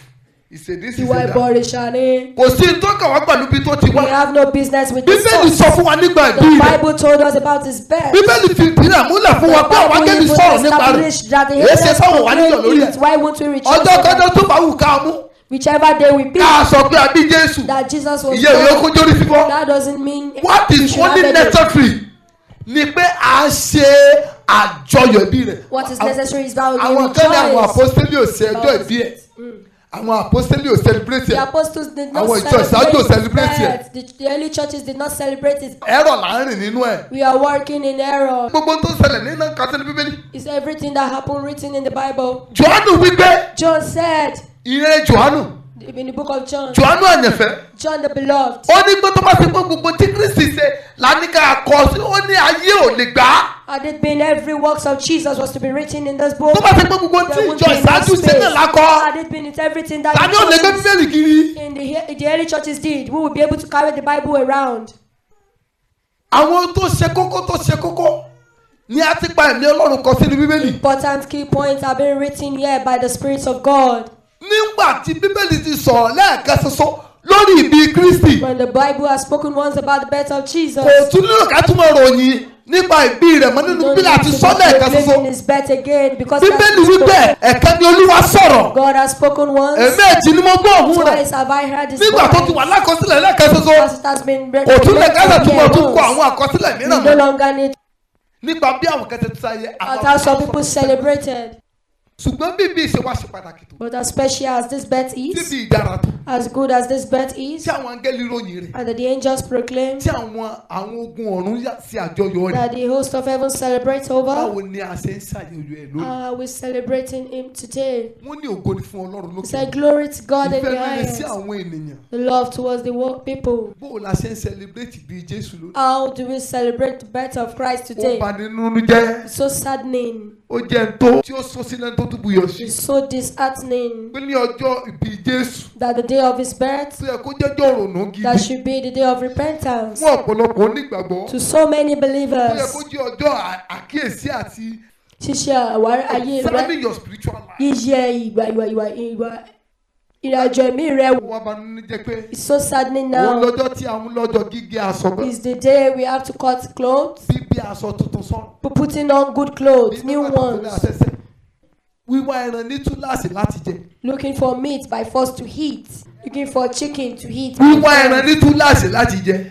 It's a this is
Ìwà
a that.
ìbọ̀rìṣà ni.
Kò sí tó kàn wá pẹ̀lú bí tó ti
We
wá.
have no business with this
Bíbélì
source.
sọ fún wa nígbà
The
ìbí rẹ̀.
Bible told us about his birth.
Bíbélì fi ìpínlẹ̀ múlẹ̀ fún wa pé àwọn akẹ́bí sọ̀rọ̀ nípa rẹ̀.
established that the
Èé ṣe
evidence
fáwọn wà níyàn lórí
proclaimed
ẹ̀.
it. Why won't we rejoice?
Ọjọ́
over
kọjọ́ tó bá wù ká mú.
whichever day we pick
Ká sọ pé a bí Jésù.
that Jesus was
Ìyẹn ìwé
born?
kójó rí fífọ́.
That doesn't mean
What
we
is
should have
only
a day.
necessary ni pé a ṣe àjọyọ̀ ìbí rẹ̀.
What is necessary is that we
Àwọn kan ní àwọn
rejoice.
apostoli ò ṣe ọjọ́ ìbí ẹ̀. Àwọn apostoli ò celebrate
The
ẹ̀.
apostles did not
Àwọn ìjọ ìṣáájú ò
celebrate
celebrate
it. The early churches did not celebrate it.
Ẹ̀rọ là ń rìn nínú ẹ̀.
We are working in error.
Gbogbo tó ṣẹlẹ̀ nínú kátólì Bíbélì.
It's everything that happened written in the Bible.
Jòhánù wípé
John said
ìrere Jòhánù.
in the book of John,
Jòhánù àyànfẹ́.
John the beloved,
Ó ní pé tó bá ti pé gbogbo tí Kristi ṣe lánìkà kọ sí ó ní ayé ò lè gbà á.
had it been every works of Jesus was to be written in this book,
Tó bá ti pé gbogbo tí
there would
ìjọ
be no
ìṣáájú ṣe
space.
náà lákọ.
Had it been it's everything that
Tani ò lè gbé
the churches
Bíbélì kiri.
in the early churches did, we would be able to carry the Bible around.
Àwọn tó ṣe kókó ni a ti pa ẹ̀mí Ọlọ́run kọ sínú Bíbélì.
Important key points have been written here by the Spirit of God.
Nígbà tí Bíbélì ti sọ̀rọ̀ lẹ́ẹ̀kan ṣoṣo lórí ìbí Kristi.
When the Bible has spoken once about the birth of Jesus,
Kò tún nílò ká túmọ̀ ròyìn nípa ìbí rẹ̀ mọ́ nínú
don't
Bíbélì àti
need to
sọ lẹ́ẹ̀kan
proclaim
ṣoṣo.
his birth again because
Bíbélì wípé ẹ̀kan ni Olúwa sọ̀rọ̀.
God has spoken once.
Ẹ̀ẹ̀mejì ni mo gbọ́ òun rẹ̀.
Twice have I heard his
Nígbà tó ti wà
voice.
lákọsílẹ̀ lẹ́ẹ̀kan ṣoṣo.
As it has been read,
Kò tún lè kásẹ̀ túmọ̀ tún kọ àwọn àkọsílẹ̀
we
mìíràn
no
mọ́.
longer need
Nípa bí àwọn kẹsẹ̀ ti sáyé.
as how some people celebrated.
ṣùgbọ́n bíbí ìṣe wá ṣe pàtàkì tó.
But as special as this birth is,
bíbí ìdára tó.
as good as this birth is,
tí àwọn áńgẹ́lì ròyìn rẹ̀.
and that the angels proclaim,
tí àwọn ogun ọ̀run ṣe àjọyọ̀ rẹ̀.
that the host of heaven celebrates over.
báwo ni a ṣe ń ṣàjọyọ̀ ẹ̀ lónìí.
We're celebrating him today.
wọ́n ní ògo ni fún Ọlọ́run lókè.
Say glory to God in the
ìfẹ́ rere
highest.
sí àwọn ènìyàn.
The love towards the world people.
bó o la ṣe ń celebrate bí Jésù lónìí.
How do we celebrate the birth of Christ
ó
today?
bà nínú jẹ́.
It's so saddening.
ó jẹ́ tó tí ó sọ sílẹ̀ tó tún buyọ̀ sí.
It's so disheartening
pé ní ọjọ́ ìbí Jésù.
that the day of his birth,
tó yẹ kó jẹ́jọ́ òrònú gidi.
that should be the day of repentance.
fún ọ̀pọ̀lọpọ̀ onígbàgbọ́.
To so many
tó yẹ
believers,
kó jẹ́ ọjọ́ àkíyèsí àti
ṣíṣe àwárí ayé rẹ,
examining your spiritual life.
yíyẹ ìwà ìrìnàjò ẹ̀mí rẹ wò.
wọ́n bá nínú jẹ́ pé
It's so saddening
òun
now.
lọ́jọ́ tí àwọn lọ́jọ́ gígé aṣọ bẹ́ẹ̀.
It's the day we have to cut clothes,
bíbí aṣọ tuntun sọ́run.
putting on good clothes, new ones,
wíwá ẹran ní túláàsì láti jẹ.
looking for meat by force to eat, looking for chicken to eat.
wíwá ẹran ní túláàsì láti jẹ.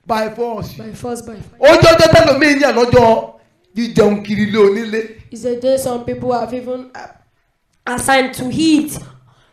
by force.
By force, by fire.
ó jọjọ́ tẹ́lọ̀mí yàn lọ́jọ́ jíjẹun kiri ilé onílé.
It's a day some people have even assigned to eat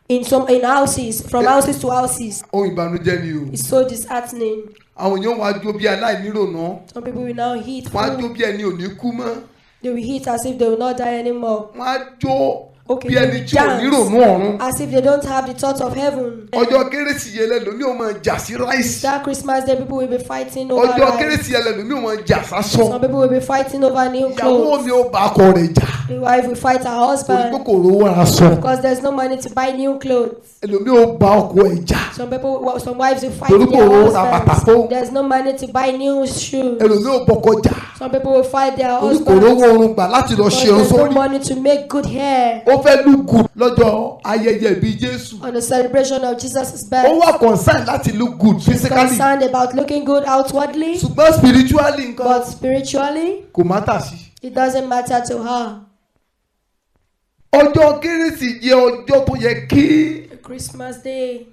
in houses, from houses to houses.
ohun ìbànújẹ́ ni o.
It's so disheartening.
àwọn èèyàn wá jó bí aláìnírònà.
Some people will now eat
wọ́n á jó
food.
bí ẹni ò ní kú mọ́.
They will eat as if they will not die anymore.
wọ́n á jó
Okay,
bí
they
ẹni
will
tí ò nírònú ọ̀run.
dance as if they don't have the thought of heaven.
ọjọ́ kérésì yẹn lẹ́nu ò máa jà sí ráìsì.
That Christmas day, people will be fighting over
ọjọ́
rice.
kérésì yẹn lẹ́nu ò máa jà sásọ.
Some people will be fighting over new
ìyàwó
clothes.
mi ò bá ọkọ rẹ̀ jà.
The wife will fight her
torí
husband
kòkòrò owó aṣọ.
because there's no money to buy new clothes.
ẹlòmíì ò bá ọkọ ẹ̀ jà.
Some wives will fight
Torí
their
kò ra bàtà
husbands.
fún.
There's no money to buy new shoes.
ẹlòmíì ò bọ́kọ jà.
Some people will fight their
torí kò
husbands
rówó oorun gbà láti lọ
because
ṣe irun
there's no
sórí.
money to make good hair.
ó fẹ́ look good lọ́jọ́ ayẹyẹ ìbí Jésù.
On the celebration of Jesus'
ó
birth,
wà concern láti look good
he's
physically.
concerned about looking good outwardly,
ṣùgbọ́n spiritually nǹkan
but spiritually,
kò má tà sí.
it doesn't matter to her.
ọjọ́ kérésì jẹ́ ọjọ́ tó yẹ kí
Christmas Day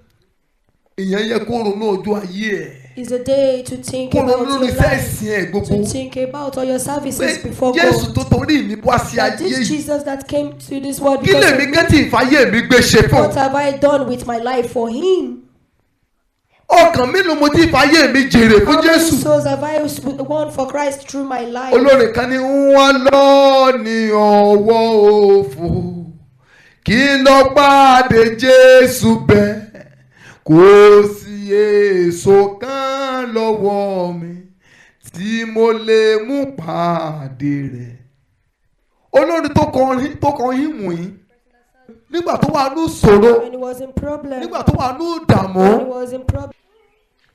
èèyàn yẹ kó ronú ọjọ́ ayé ẹ̀.
is a day to think
kó
about
ronú
your
lórí iṣẹ́
life,
ìsìn ẹ̀ gbogbo.
to think about all your services
pé
before
Jésù
God.
tó torí mi wá sí
That
ayé
this
yìí.
Jesus that came to this world
kí
because of
lèmi
me,
kẹ́tì ìfàyè mi gbé ṣe fún.
what have I done with my life for Him?
ọkàn mélòó mo ti ìfàyè mi jèrè fún
How many
Jésù.
souls have I won for Christ through my life?
olórin kan ní wọ́n lọ ní ọwọ́ òfò kí lọ pàdé Jésù bẹ́ẹ̀ kò sí èso kan lọ́wọ́ mi tí mo lè mú pàdé rẹ̀. olórin tó kọrin wọ̀nyí nígbà tó wà ní ìṣòro
When he was in problem,
nígbà tó wà ní ìdààmú
when he was in problem,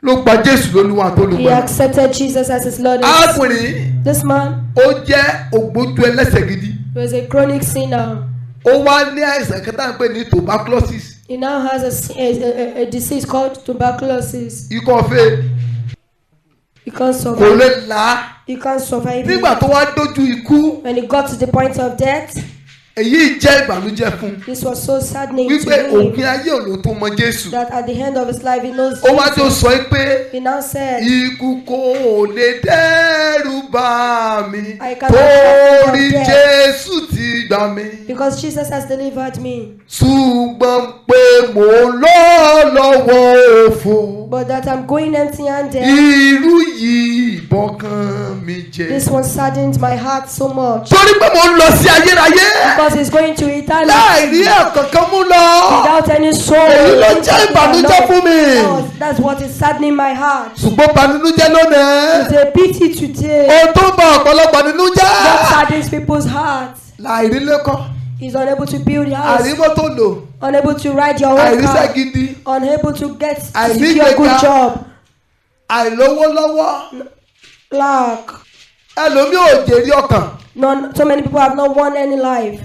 ló gba Jésù lólúwa tó
he
lùgbà.
accepted Jesus as his Lord and Savior.
arákùnrin
This man
ó jẹ́ ògbójú ẹlẹ́ṣẹ̀ gidi.
was a chronic sinner.
ó wá ní àìsàn kan tá à ń pè ní tuberculosis.
He now has a disease called tuberculosis.
ikọ́ fẹ́
He can't
kò
survive.
lè là á.
He can't survive.
nígbà tó wá dójú ikú
When he got to the point of death,
èyí jẹ́ ìbànújẹ́ fún un.
this was so saddening
wípé
to him
òpin ayé òun tó mọ Jésù.
that at the end of his life he knows
ó wá tó
Jesus.
sọ pé
He now said,
ikú kò lè dẹ́rù bà mí
I cannot
torí
forget.
Jésù ti gbà mí.
because Jesus has delivered me,
ṣùgbọ́n pé mò ń lọ lọ́wọ́ òfò.
but that I'm going empty-handed.
irú yìí ìbọkàn mi jẹ́.
This one saddened my heart so much
torí pé mò ń lọ sí ayérayé
because he's going to eternity
láì rí ẹ̀kankan mú lọ.
without any soul.
èyí ló jẹ́ ìbànújẹ́ fún mi.
That's what is saddening my heart.
ṣùgbọ́n ìbànújẹ́ lónìí.
It's a pity today.
ohun tó ń bá ọ̀pọ̀lọpọ̀ nínú
What
jẹ́.
saddens people's hearts?
láì rí lẹ́kọ̀ọ́
He's unable to build a house,
àríwọ́ tó lò
unable to ride your own
àìríṣẹ́
car,
gidi
unable to get to
Àìní
secure a good
ìgbéga.
job,
àìlówó lọ́wọ́
lack.
ẹlòmíì ò jèrè ọkàn
None. So many people have not won any life.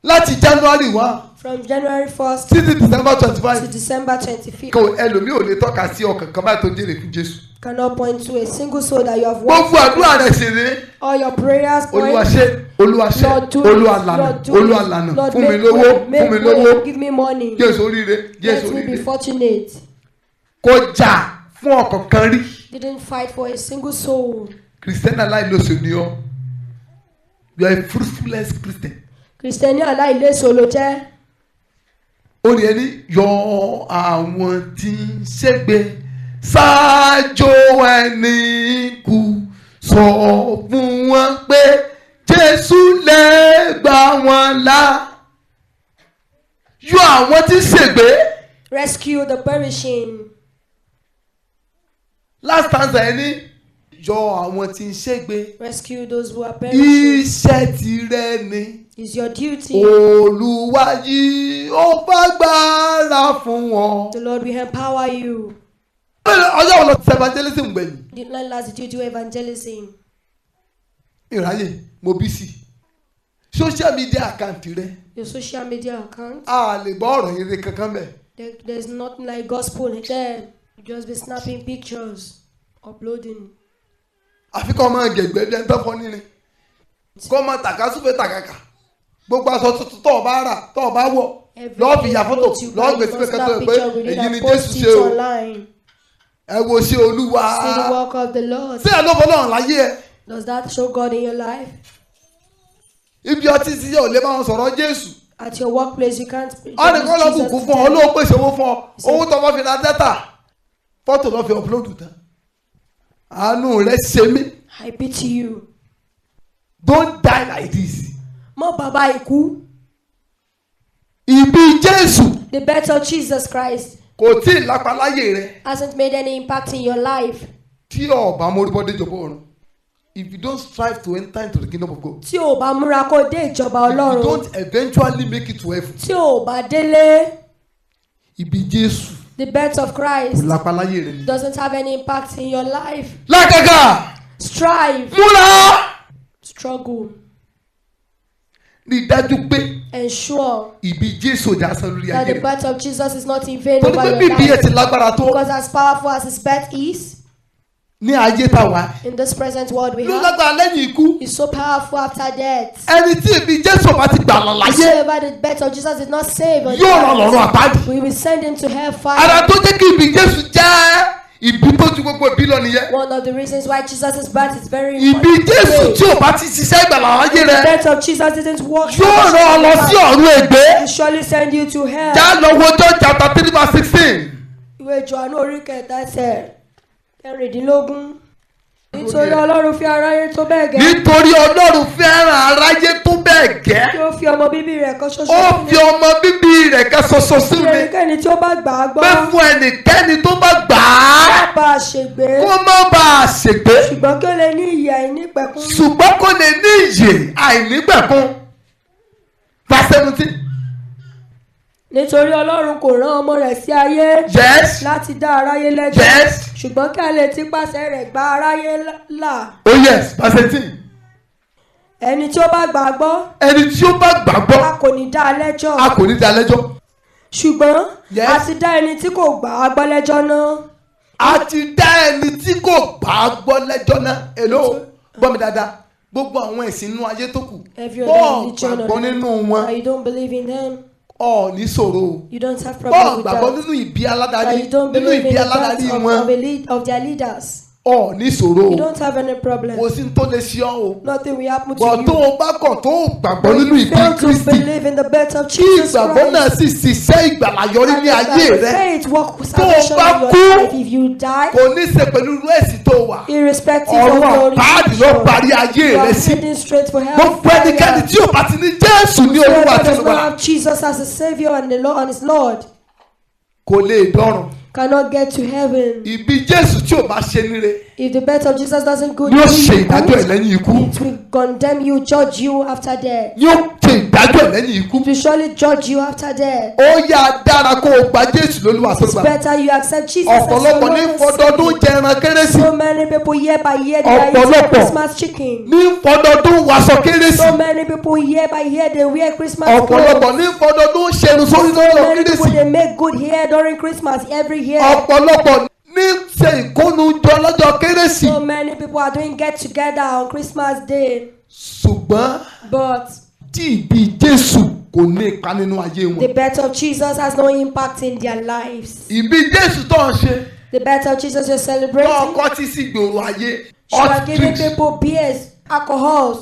láti January 1
From January 1st
títí December
to
25
December 25th,
kò ẹlòmíì ò lè tọ́ka sí ọkàn kan báyìí tó jèrè fún Jésù.
cannot point to a single soul that you have won.
gbogbo àdúrà rẹ̀ sì rèé.
All your prayers
Olúwa
point.
ṣe Olúwa ṣe
Lord, do
Olúwa
it.
lànà
Lord, do
Olúwa
it.
lànà
Lord,
fún mi
make
lówó
way,
fún mi
make
lówó
way, give me money.
Jésù oríire Jésù
Let me be
oríire.
fortunate.
kò jà fún ọkàn kan rí.
Didn't fight for a single soul.
Christian aláìlóṣù ni ọ́. You are a fruitfulness Christian.
Kristẹni aláìléso ló jẹ́.
Ó ní ẹni yọ àwọn tí ń ṣègbè ṣáájú ẹni kú sọ fún wọn pé Jésù lè gbà wọ́n là. Yọ àwọn tí ń ṣègbè.
Rescue the perishing.
Last stanza ẹni yọ àwọn tí ń ṣègbè.
Rescue those who are perishing.
Iṣẹ́ tirẹ̀ ni.
Is your duty.
Olúwa yìí ó fagbára fún wọn.
The Lord will empower you.
Ọjọ́ wo lọ sí evangelism gbẹ̀yìn?
Did not last did you do evangelism?
Ìráyè mo bí sí. Social media account rẹ.
Your social media account.
A lè gbọ́ ọ̀rọ̀ yẹn kankan bẹ̀.
There's nothing like gospel there. You just be snapping pictures, uploading.
Àfi kọ́ máa gẹ̀gbẹ́ bí ẹni tó fọ́ nílé. Kọ́ máa tàkà súfẹ́ tàkàkà. Gbogbo aṣọ tuntun tó o bá rà tó o bá wọ̀. Lọ́ọ́ fi ya fọ́tò lọ́ọ́ gbé síbẹ̀ kẹ́tọ́ ẹ̀ pé èyí ni Jésù ṣe o. Ẹ wo ṣe Olúwa.
See the work of the Lord.
Ṣé ẹ ló fọ́ lọ́run láyé ẹ?
Does that show God in your life?
Ibi ọtí ti yẹ ò lè bá wọn sọ̀rọ̀ Jésù.
At your workplace you can't preach.
Ọ̀nì kan lọ bùkún fún ọ, olóò pèsè owó fún ọ, owó tó wọ́n fi ra dẹ́tà, fọ́tò lọ́ fi upload tán. Àánú rẹ̀ ṣe mí.
I pity you.
Don't die like this.
Mọ bàbá ikú.
Ìbí Jésù.
The birth of Jesus Christ.
Kò tí ì lápá láyé rẹ.
Hasn't made any impact in your life.
Tí o bá mórí bọ́ dé ìjọba ọ̀run. If you don't strive to enter into the kingdom of God.
Tí o bá múra kó dé ìjọba Ọlọ́run.
If you don't eventually make it to heaven.
Tí o bá délé.
Ìbí Jésù.
The birth of Christ.
Kò lápá láyé rẹ ni.
Doesn't have any impact in your life.
Lágàgà.
Strive.
Múra.
Struggle.
Rí dájú pé.
Ensure.
Ìbí Jésù ò já sán lórí ayé rẹ.
That the birth of Jesus is not in vain
over your life.
Torí pé bíbí
ẹ ti lágbára tó.
Because as powerful as his birth is.
Ní ayé tá wà.
In this present world we
ló
have.
lágbára lẹ́yìn ikú.
Is so powerful after death.
Ẹni tí ìbí Jésù bá ti gbà láyé.
Whosoever the birth of Jesus did not save.
Yóò rán lọ́rùn àpáàdì.
We will send him to hellfire.
Ara tó jẹ́ kí ìbí Jésù jẹ́ ìbí tó ju gbogbo ìbí lọ nìyẹn.
One of the reasons why Jesus' birth is very important.
Ìbí Jésù tí ò bá ti ṣiṣẹ́ ìgbàlà láyé rẹ.
The birth of Jesus didn't work.
Yóò rán ọ lọ sí ọ̀run ègbé.
He surely send you to hell.
Já lọ wo John chapter 3 verse 16.
Ìwé Jòhánù orí kẹta ẹsẹ̀ kẹrìndínlógún. Nítorí Ọlọ́run fi aráyé tó bẹ́ẹ̀ gẹ́.
Nítorí Ọlọ́run fẹ́ràn aráyé tó bẹ́ẹ̀ gẹ́.
Tí ó fi ọmọ bíbí rẹ̀ kan ṣoṣo.
Ó fi ọmọ bíbí rẹ̀ kan ṣoṣo sí mi.
Ẹnikẹ́ni tí ó bá gbà á gbọ́.
Pé fún ẹnikẹ́ni tó bá gbà á.
Má bàa ṣègbé.
Kó má bàa ṣègbé.
Ṣùgbọ́n kí ó lè ní ìyè àìnípẹ̀kun.
Ṣùgbọ́n kó lè ní ìyè àìnípẹ̀kun. Verse 17.
Nítorí Ọlọ́run kò rán ọmọ rẹ̀ sí ayé.
Yes.
Láti dá aráyé lẹ́jọ́.
Yes.
Ṣùgbọ́n kí a lè ti pàṣẹ rẹ̀ gba aráyé là.
Oh yes, verse 18.
Ẹni tí ó bá gbàgbọ́.
Ẹni tí ó bá gbàgbọ́.
A kò ní dá a lẹ́jọ́.
A kò ní dá a lẹ́jọ́.
Ṣùgbọ́n.
Yes.
A ti dá ẹni tí kò gbà á gbọ́ lẹ́jọ́ náà.
A ti dá ẹni tí kò gbà á gbọ́ lẹ́jọ́ náà. Hello, gbọ́ mi dáadáa. Gbogbo àwọn ẹ̀sìn inú ayé tó kù. Bọ́ọ̀ gbàgbọ́ nínú wọn.
You don't believe in them.
Ní ṣòro.
You don't have problem with that.
Gbàgbọ́ nínú ìbí aládarí.
You don't believe in the birth of their leaders.
Ní ṣòro.
You don't have any problem.
Kò sí tó lè ṣe ọ́ o.
Nothing will happen to you.
Bọ̀ tó o bá kàn tó o gbàgbọ́ nínú ìbí
Fail to
Kristi.
believe in the birth of
Kí
Jesus
ìgbàgbọ́ náà
Christ.
sì ṣiṣẹ́ ìgbàlà yọrí ní ayé rẹ.
Faith work with
Tó o
salvation
bá
in your
kú.
life. If you die.
Kò ní ṣe pẹ̀lú irú ẹ̀sìn tó wà.
Irrespective of
Ọ̀run
your
àpáàdì ló parí ayé
you
rẹ
are
sí.
heading straight for hell.
Gbogbo ẹnikẹ́ni tí ò bá ti ní Jésù ní Olúwa
Whoever
àti
does not
Olùgbàlà
have Jesus as a Savior and the Lord and His Lord
kò lè dọ́run.
cannot get to heaven.
Ìbí Jésù tí ò bá ṣe níre
If the birth of Jesus doesn't go
yóò ṣe ìdájọ́ ẹ̀ lẹ́yìn ikú.
it will condemn you, judge you after death.
Yóò ṣe ìdájọ́ ẹ̀ lẹ́yìn ikú.
It will surely judge you after death.
Ó yá dára kó o gba Jésù lólúwa àti
It's
Olùgbàlà.
better you accept Jesus as your
Ọ̀pọ̀lọpọ̀
Lord
ní
and
fọdọọdún
Savior.
jẹ ẹran kérésì.
So many people year by year they are eating
Ọ̀pọ̀lọpọ̀
Christmas chicken.
ní fọdọọdún wàṣọ kérésì.
So many people year by year they wear Christmas
Ọ̀pọ̀lọpọ̀
clothes.
ní fọdọọdún ṣerun sórí
So
lọ́dọ̀
many people
kérésì.
they make good hair during Christmas every year.
Ọ̀pọ̀lọpọ̀ ní ṣe ìkónújọ lọ́jọ́ kérésì.
So many people are doing get together on Christmas Day.
Ṣùgbọ́n
But
tí ìbí Jésù kò ní ipa nínú ayé wọn.
the birth of Jesus has no impact in their lives.
Ìbí Jésù tó ń ṣe.
The birth of Jesus you're
Tó
celebrating.
ọkọ tí sí gbòòrò ayé.
You are
Hot
giving
drinks.
people beers, alcohol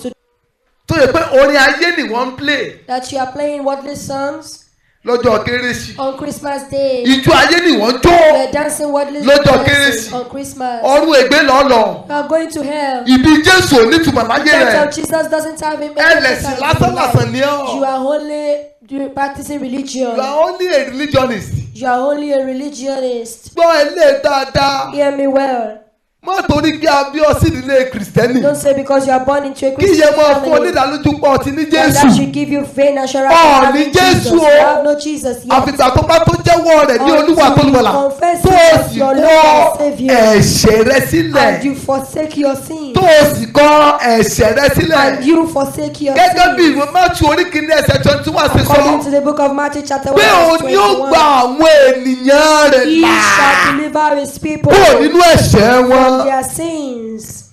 to
tó yẹ pé orin ayé ni wọ́n ń play.
That you are playing worldly songs.
Lọ́jọ́ kérésì.
On Christmas Day.
Ìjọ ayé ni wọ́n jó.
You are dancing worldly
lọ́jọ́ kérésì.
on Christmas.
Ọ̀run ègbé lọ́lọ́.
You are going to hell.
Ìbí Jésù ò ní túmọ̀ láyé rẹ̀.
The church of Jesus doesn't have him.
Ẹlẹ́sìn lásán ni ọ́.
You are only practicing religion.
You are only a religionist.
You are only a religionist.
Gbọ́ ilé dáadáa.
Hear me well.
Má torí kí a bí ọ sí ìdílé Kìrìsìtẹ́nì.
Don't say because you are born into a
Kí
Christian
iye máa fún
family.
onídàálójú pọ̀ ọtí ní
And that
Jésù.
should give you vain assurance.
Ní Jésù o.
You have no Jesus yet.
Àfìgbà tó bá tó jẹ́wọ́ rẹ̀ ní Olúwa tó lùwàlà.
Confess
Tó o
him as
sì
your
kọ̀
Lord and Savior.
ẹ̀ṣẹ̀ rẹ sílẹ̀.
And you forsake your sin.
Tó o sì kọ̀ ẹ̀ṣẹ̀ rẹ sílẹ̀.
And you forsake your
Gẹ́gẹ́ bí
sin.
ìwé Mátíù orí kìíní ẹsẹ̀ 21 ṣe
According
sọ.
to the book of Matthew chapter 1
Pé òun
verse
ni ó gba
21.
àwọn ènìyàn rẹ̀
He
là
shall deliver his people
kúrò nínú ẹ̀ṣẹ̀
from
wọn.
their sins.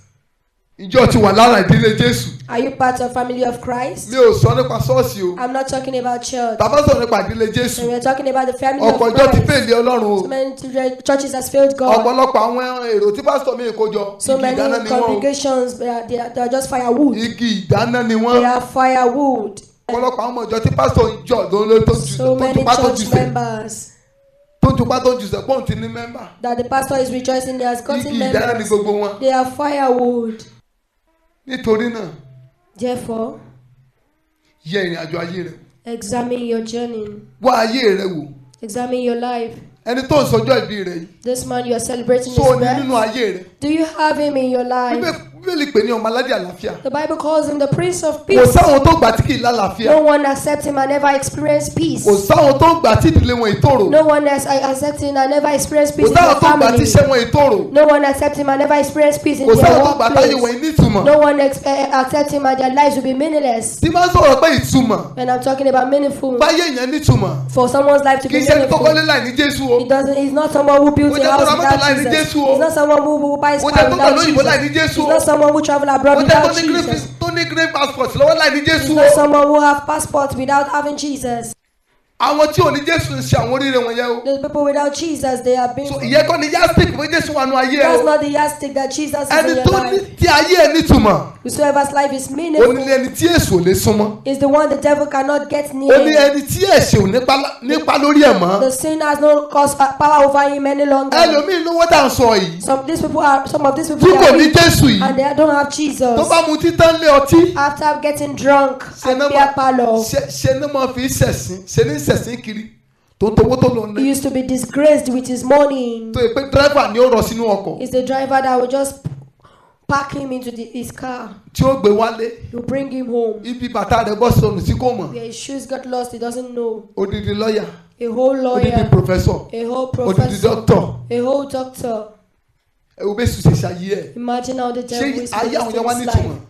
Ìjọ ti wà lára ìdílé Jésù.
Are you part of family of Christ?
Mi ò sọ nípa ṣọ́ọ̀ṣì o.
I'm not talking about church.
Bàbá sọ̀rọ̀ nípa ìdílé Jésù.
And we're talking about the family of
Ọ̀pọ̀ ìjọ ti
Christ.
fèlè Ọlọ́run o.
So many churches has failed God.
Ọ̀pọ̀lọpọ̀ àwọn èrò tí pásítọ̀ mi kó jọ.
So
Igi ìdáná
many
ni wọ́n o.
congregations, they are just firewood.
Igi ìdáná ni
They
wọ́n.
are firewood.
Ọ̀pọ̀lọpọ̀ àwọn ọmọ ìjọ tí pásítọ̀ ń jọ tó
So many church members
tó ju pátó jù sẹ́ pọ́ùn ti ní mẹ́mbà.
that the pastor is rejoicing they has gotten
Igi ìdáná ni
members.
gbogbo wọn.
They are firewood.
Nítorí náà,
Therefore,
yẹ ìrìn àjò ayé rẹ̀.
examine your journey.
Wá ayé rẹ̀ wò.
Examine your life.
Ẹni tó ń sọjọ́ ìbí rẹ̀ yìí.
This man you are celebrating
So
his
ní nínú
birth.
ayé rẹ̀.
Do you have him in your life?
Bíbélì pè ní ọmọ aládé àlàáfíà.
The Bible calls him the Prince of
Kò
Peace.
sáwọn tó gbà tí kì í lálàáfíà.
No one accepts him and never experience peace.
Kò sáwọn tó gbà tí ìdílé wọn ìtòrò.
No one accepts him and never experience peace
Kò
in
sáwọn
their
tó gbà tí
family.
iṣẹ́ wọn ìtòrò.
No one accepts him and never experience peace in
Kò
their
sáwọn tó gbà táyé wọn
workplace.
nítumọ̀.
No one accepts him and their lives will be meaningless.
Tí máa ń sọ̀rọ̀ pé ìtumọ̀.
And I'm talking about meaningful.
Báyé èèyàn nítumọ̀.
For someone's life to
Kì
be
í ṣe ẹni tó kọ́lé
meaningful.
láì ní Jésù o.
He's not someone who built
Ó
a
jẹ́
house
tó ra mọ́tò
without
láì ní
Jesus.
Jésù o.
He's not someone who buys
Ó
car
jẹ́ tó
without
lọ lóyìnbó láì ní
Jesus.
Jésù
He's
o.
not someone who travel abroad
Ó jẹ́
without Jesus.
tó ní green passport lọ́wọ́ láì ní
He's
Jésù
not
o.
someone who have passport without having Jesus.
Àwọn tí ò ní Jésù ń ṣe àwọn oríire wọn yẹn o.
The people without Jesus, they are being.
So ìyẹn kọ́ ni yastik fún Jésù wà nù ayé ẹ
That's
o.
not the yardstick that Jesus is in
Ẹni
your
tó ní
life.
tí ayé ẹ nítumọ̀.
Whosoever's life is
Ó
meaningful
ní ẹni tí èṣù ò lè súnmọ́.
is the one the devil cannot get
Ó ní
near.
ẹni tí ẹ̀ṣẹ̀ ò nípa lórí ẹ̀ mọ́.
The sin has no power over him any longer.
Ẹlòmíì lówó tá à ń sọ yìí.
Some of these people
Tí kò
are
ní
rich
Jésù yìí.
and they don't have
Tó
Jesus.
bá mu títán lé ọtí.
After getting drunk
Ṣé
at
ní
beer parlor,
máa fi ṣẹ̀sín ṣe ní ṣẹ̀sín kiri. Tó ń towó tó lọ
he
ní.
used to be disgraced with his money.
Tó yẹ pé dírẹ́fà ni ó rọ sínú ọkọ̀.
It's the driver that will just pack him into his car.
Tí ó gbé wálé.
You bring him home.
Ibi bàtà rẹ̀ bọ́ sọnù sí kò mọ̀.
Where his shoes got lost, he doesn't know.
Odidi lọ́yà.
A whole
Odidi
lawyer,
pòfẹ́sọ̀.
a whole
Odidi
professor,
dọ́kítọ̀.
a whole doctor.
Ẹ wo bẹ́ẹ̀ sùn ṣe ṣayé ẹ̀.
Imagine how the devil
Ṣé
is
ayé àwọn yẹn wá
his
nítumọ̀?
life.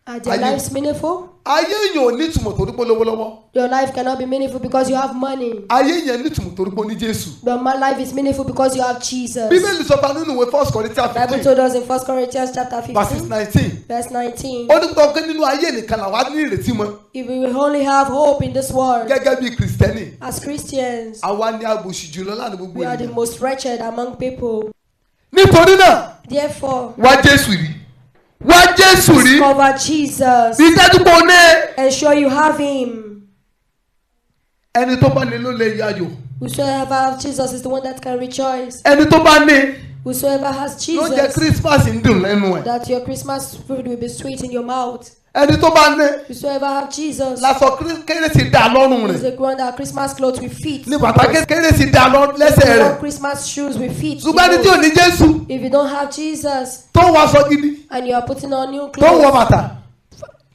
Are their
Ayé-
lives meaningful?
Ayé yẹn ò nítumọ̀ torí pé ó lówó lọ́wọ́.
Your life cannot be meaningful because you have money.
Ayé yẹn nítumọ̀ torí pé ó ní Jésù.
But my life is meaningful because you have Jesus.
Bíbélì sọ fún nínú ìwé 1 Corinthians
Bible
15
told us in 1 Corinthians chapter
verses
15,
19.
verse 19.
Ó ní kó pé nínú ayé nìkan làwa ní ìrètí mọ́.
If we will only have hope in this world,
Gẹ́gẹ́ bí Kìrìsìtẹ́nì,
as Christians,
àwa ni agbòṣì jùlọ láàrin gbogbo
we are the
ènìyàn.
most wretched among people.
Nítorí náà,
Therefore,
wá Jésù rí. Wá Jésù rí.
discover Jesus.
Rí dájú pé o ní.
Ensure you have Him.
Ẹni tó bá ní ló lè yayọ̀.
Whosoever has Jesus is the one that can rejoice.
Ẹni tó bá ní
Whosoever has
ló jẹ́
Jesus,
Christmas ń dùn lẹ́nu ẹ̀.
that your Christmas food will be sweet in your mouth.
Ẹni tó bá ní
Whosoever have Jesus
lásọ kérésì dá lọ́rùn
is
rẹ̀.
the one that Christmas clothes will fit.
Ní bàtà kérésì dá lẹ́sẹ̀
The
rẹ̀.
one Christmas shoes will fit.
Ṣùgbọ́n ẹni tí ò ní Jésù
If you don't have Jesus
tó ń wọ aṣọ gidi
and you are putting on new
tó ń wọ
clothes,
bàtà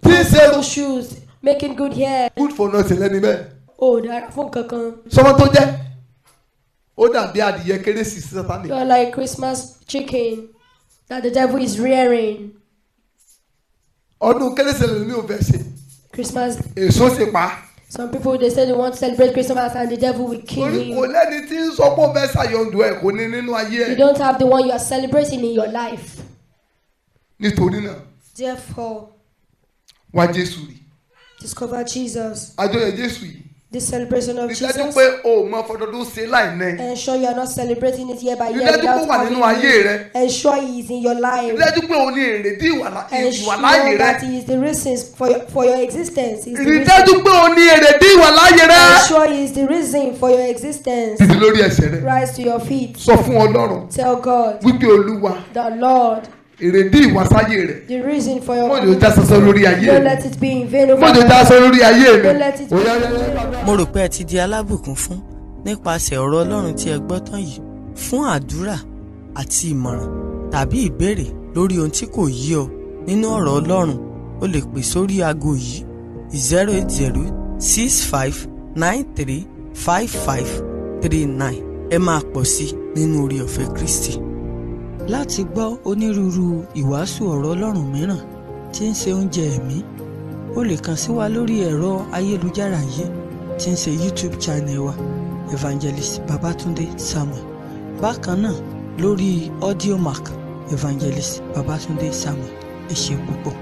tí ń ṣe
beautiful shoes, making good hair,
good for nothing lẹ́ni bẹ́ẹ̀.
oh, dára fún kankan.
Sọmọ tó jẹ́ ó dàbí adìyẹ kérésì sí Sátánì.
You are like Christmas chicken that the devil is rearing.
Ọdún kérésì lè mi ò fẹ́ ṣe.
Christmas,
Èso ti pa.
some people they say they want to celebrate Christmas and the devil will kill
Torí kò
him.
lẹ́ni tí ń sọ pé ó fẹ́ ṣàyọ̀ǹdù ẹ̀ kò ní nínú ayé
You
ẹ̀.
don't have the one you are celebrating in your life.
Nítorí náà,
Therefore,
wá Jésù rí.
discover Jesus.
Àjọyọ̀ Jésù yìí
The celebration of Jesus.
Ìdájú pé o mọ fọdọdún ṣe láìní.
Ensure you are not celebrating it year by year.
Ìdájú pé ó wà nínú ayé rẹ.
Ensure he is in your life.
Ìdájú pé o ní èrèdí ìwà láàyè rẹ.
Ensure that he is the reason for your existence.
Ìdájú pé o ní èrèdí ìwà láàyè rẹ.
Ensure he is the reason for your existence.
Dìde lórí ẹsẹ̀ rẹ.
Rise to your feet.
Sọ fún Ọlọ́run.
Tell God.
Wípé Olúwa.
The Lord.
Èrèdí ìwàsáyé rẹ.
The reason for your.
Mọ̀jọ̀ já sọ́sọ́ lórí ayé mi.
Don't let it be in vain.
Mọ̀jọ̀ já sọ́sọ́ lórí ayé mi.
Don't let it be in vain.
Mo rò pé ẹ ti di alábùkún fún nípasẹ̀ ọ̀rọ̀ Ọlọ́run tí ẹ gbọ́ tán yìí. Fún àdúrà àti ìmọ̀ràn tàbí ìbéèrè lórí ohun tí kò yé ọ nínú ọ̀rọ̀ Ọlọ́run, o lè pè sórí aago yìí 08065935539. Ẹ máa pọ̀ sí nínú oore ọ̀fẹ́ Kristi. Láti gbọ́ onírúurú ìwàásù ọ̀rọ̀ Ọlọ́run mìíràn tí ń ṣe oúnjẹ ẹ̀mí, o lè kàn sí wa lórí ẹ̀rọ ayélujára yìí tí ń ṣe YouTube channel wa Evangelist Babatunde Samuel. Bákan náà lórí Audiomack Evangelist Babatunde Samuel. Ẹ ṣé púpọ̀.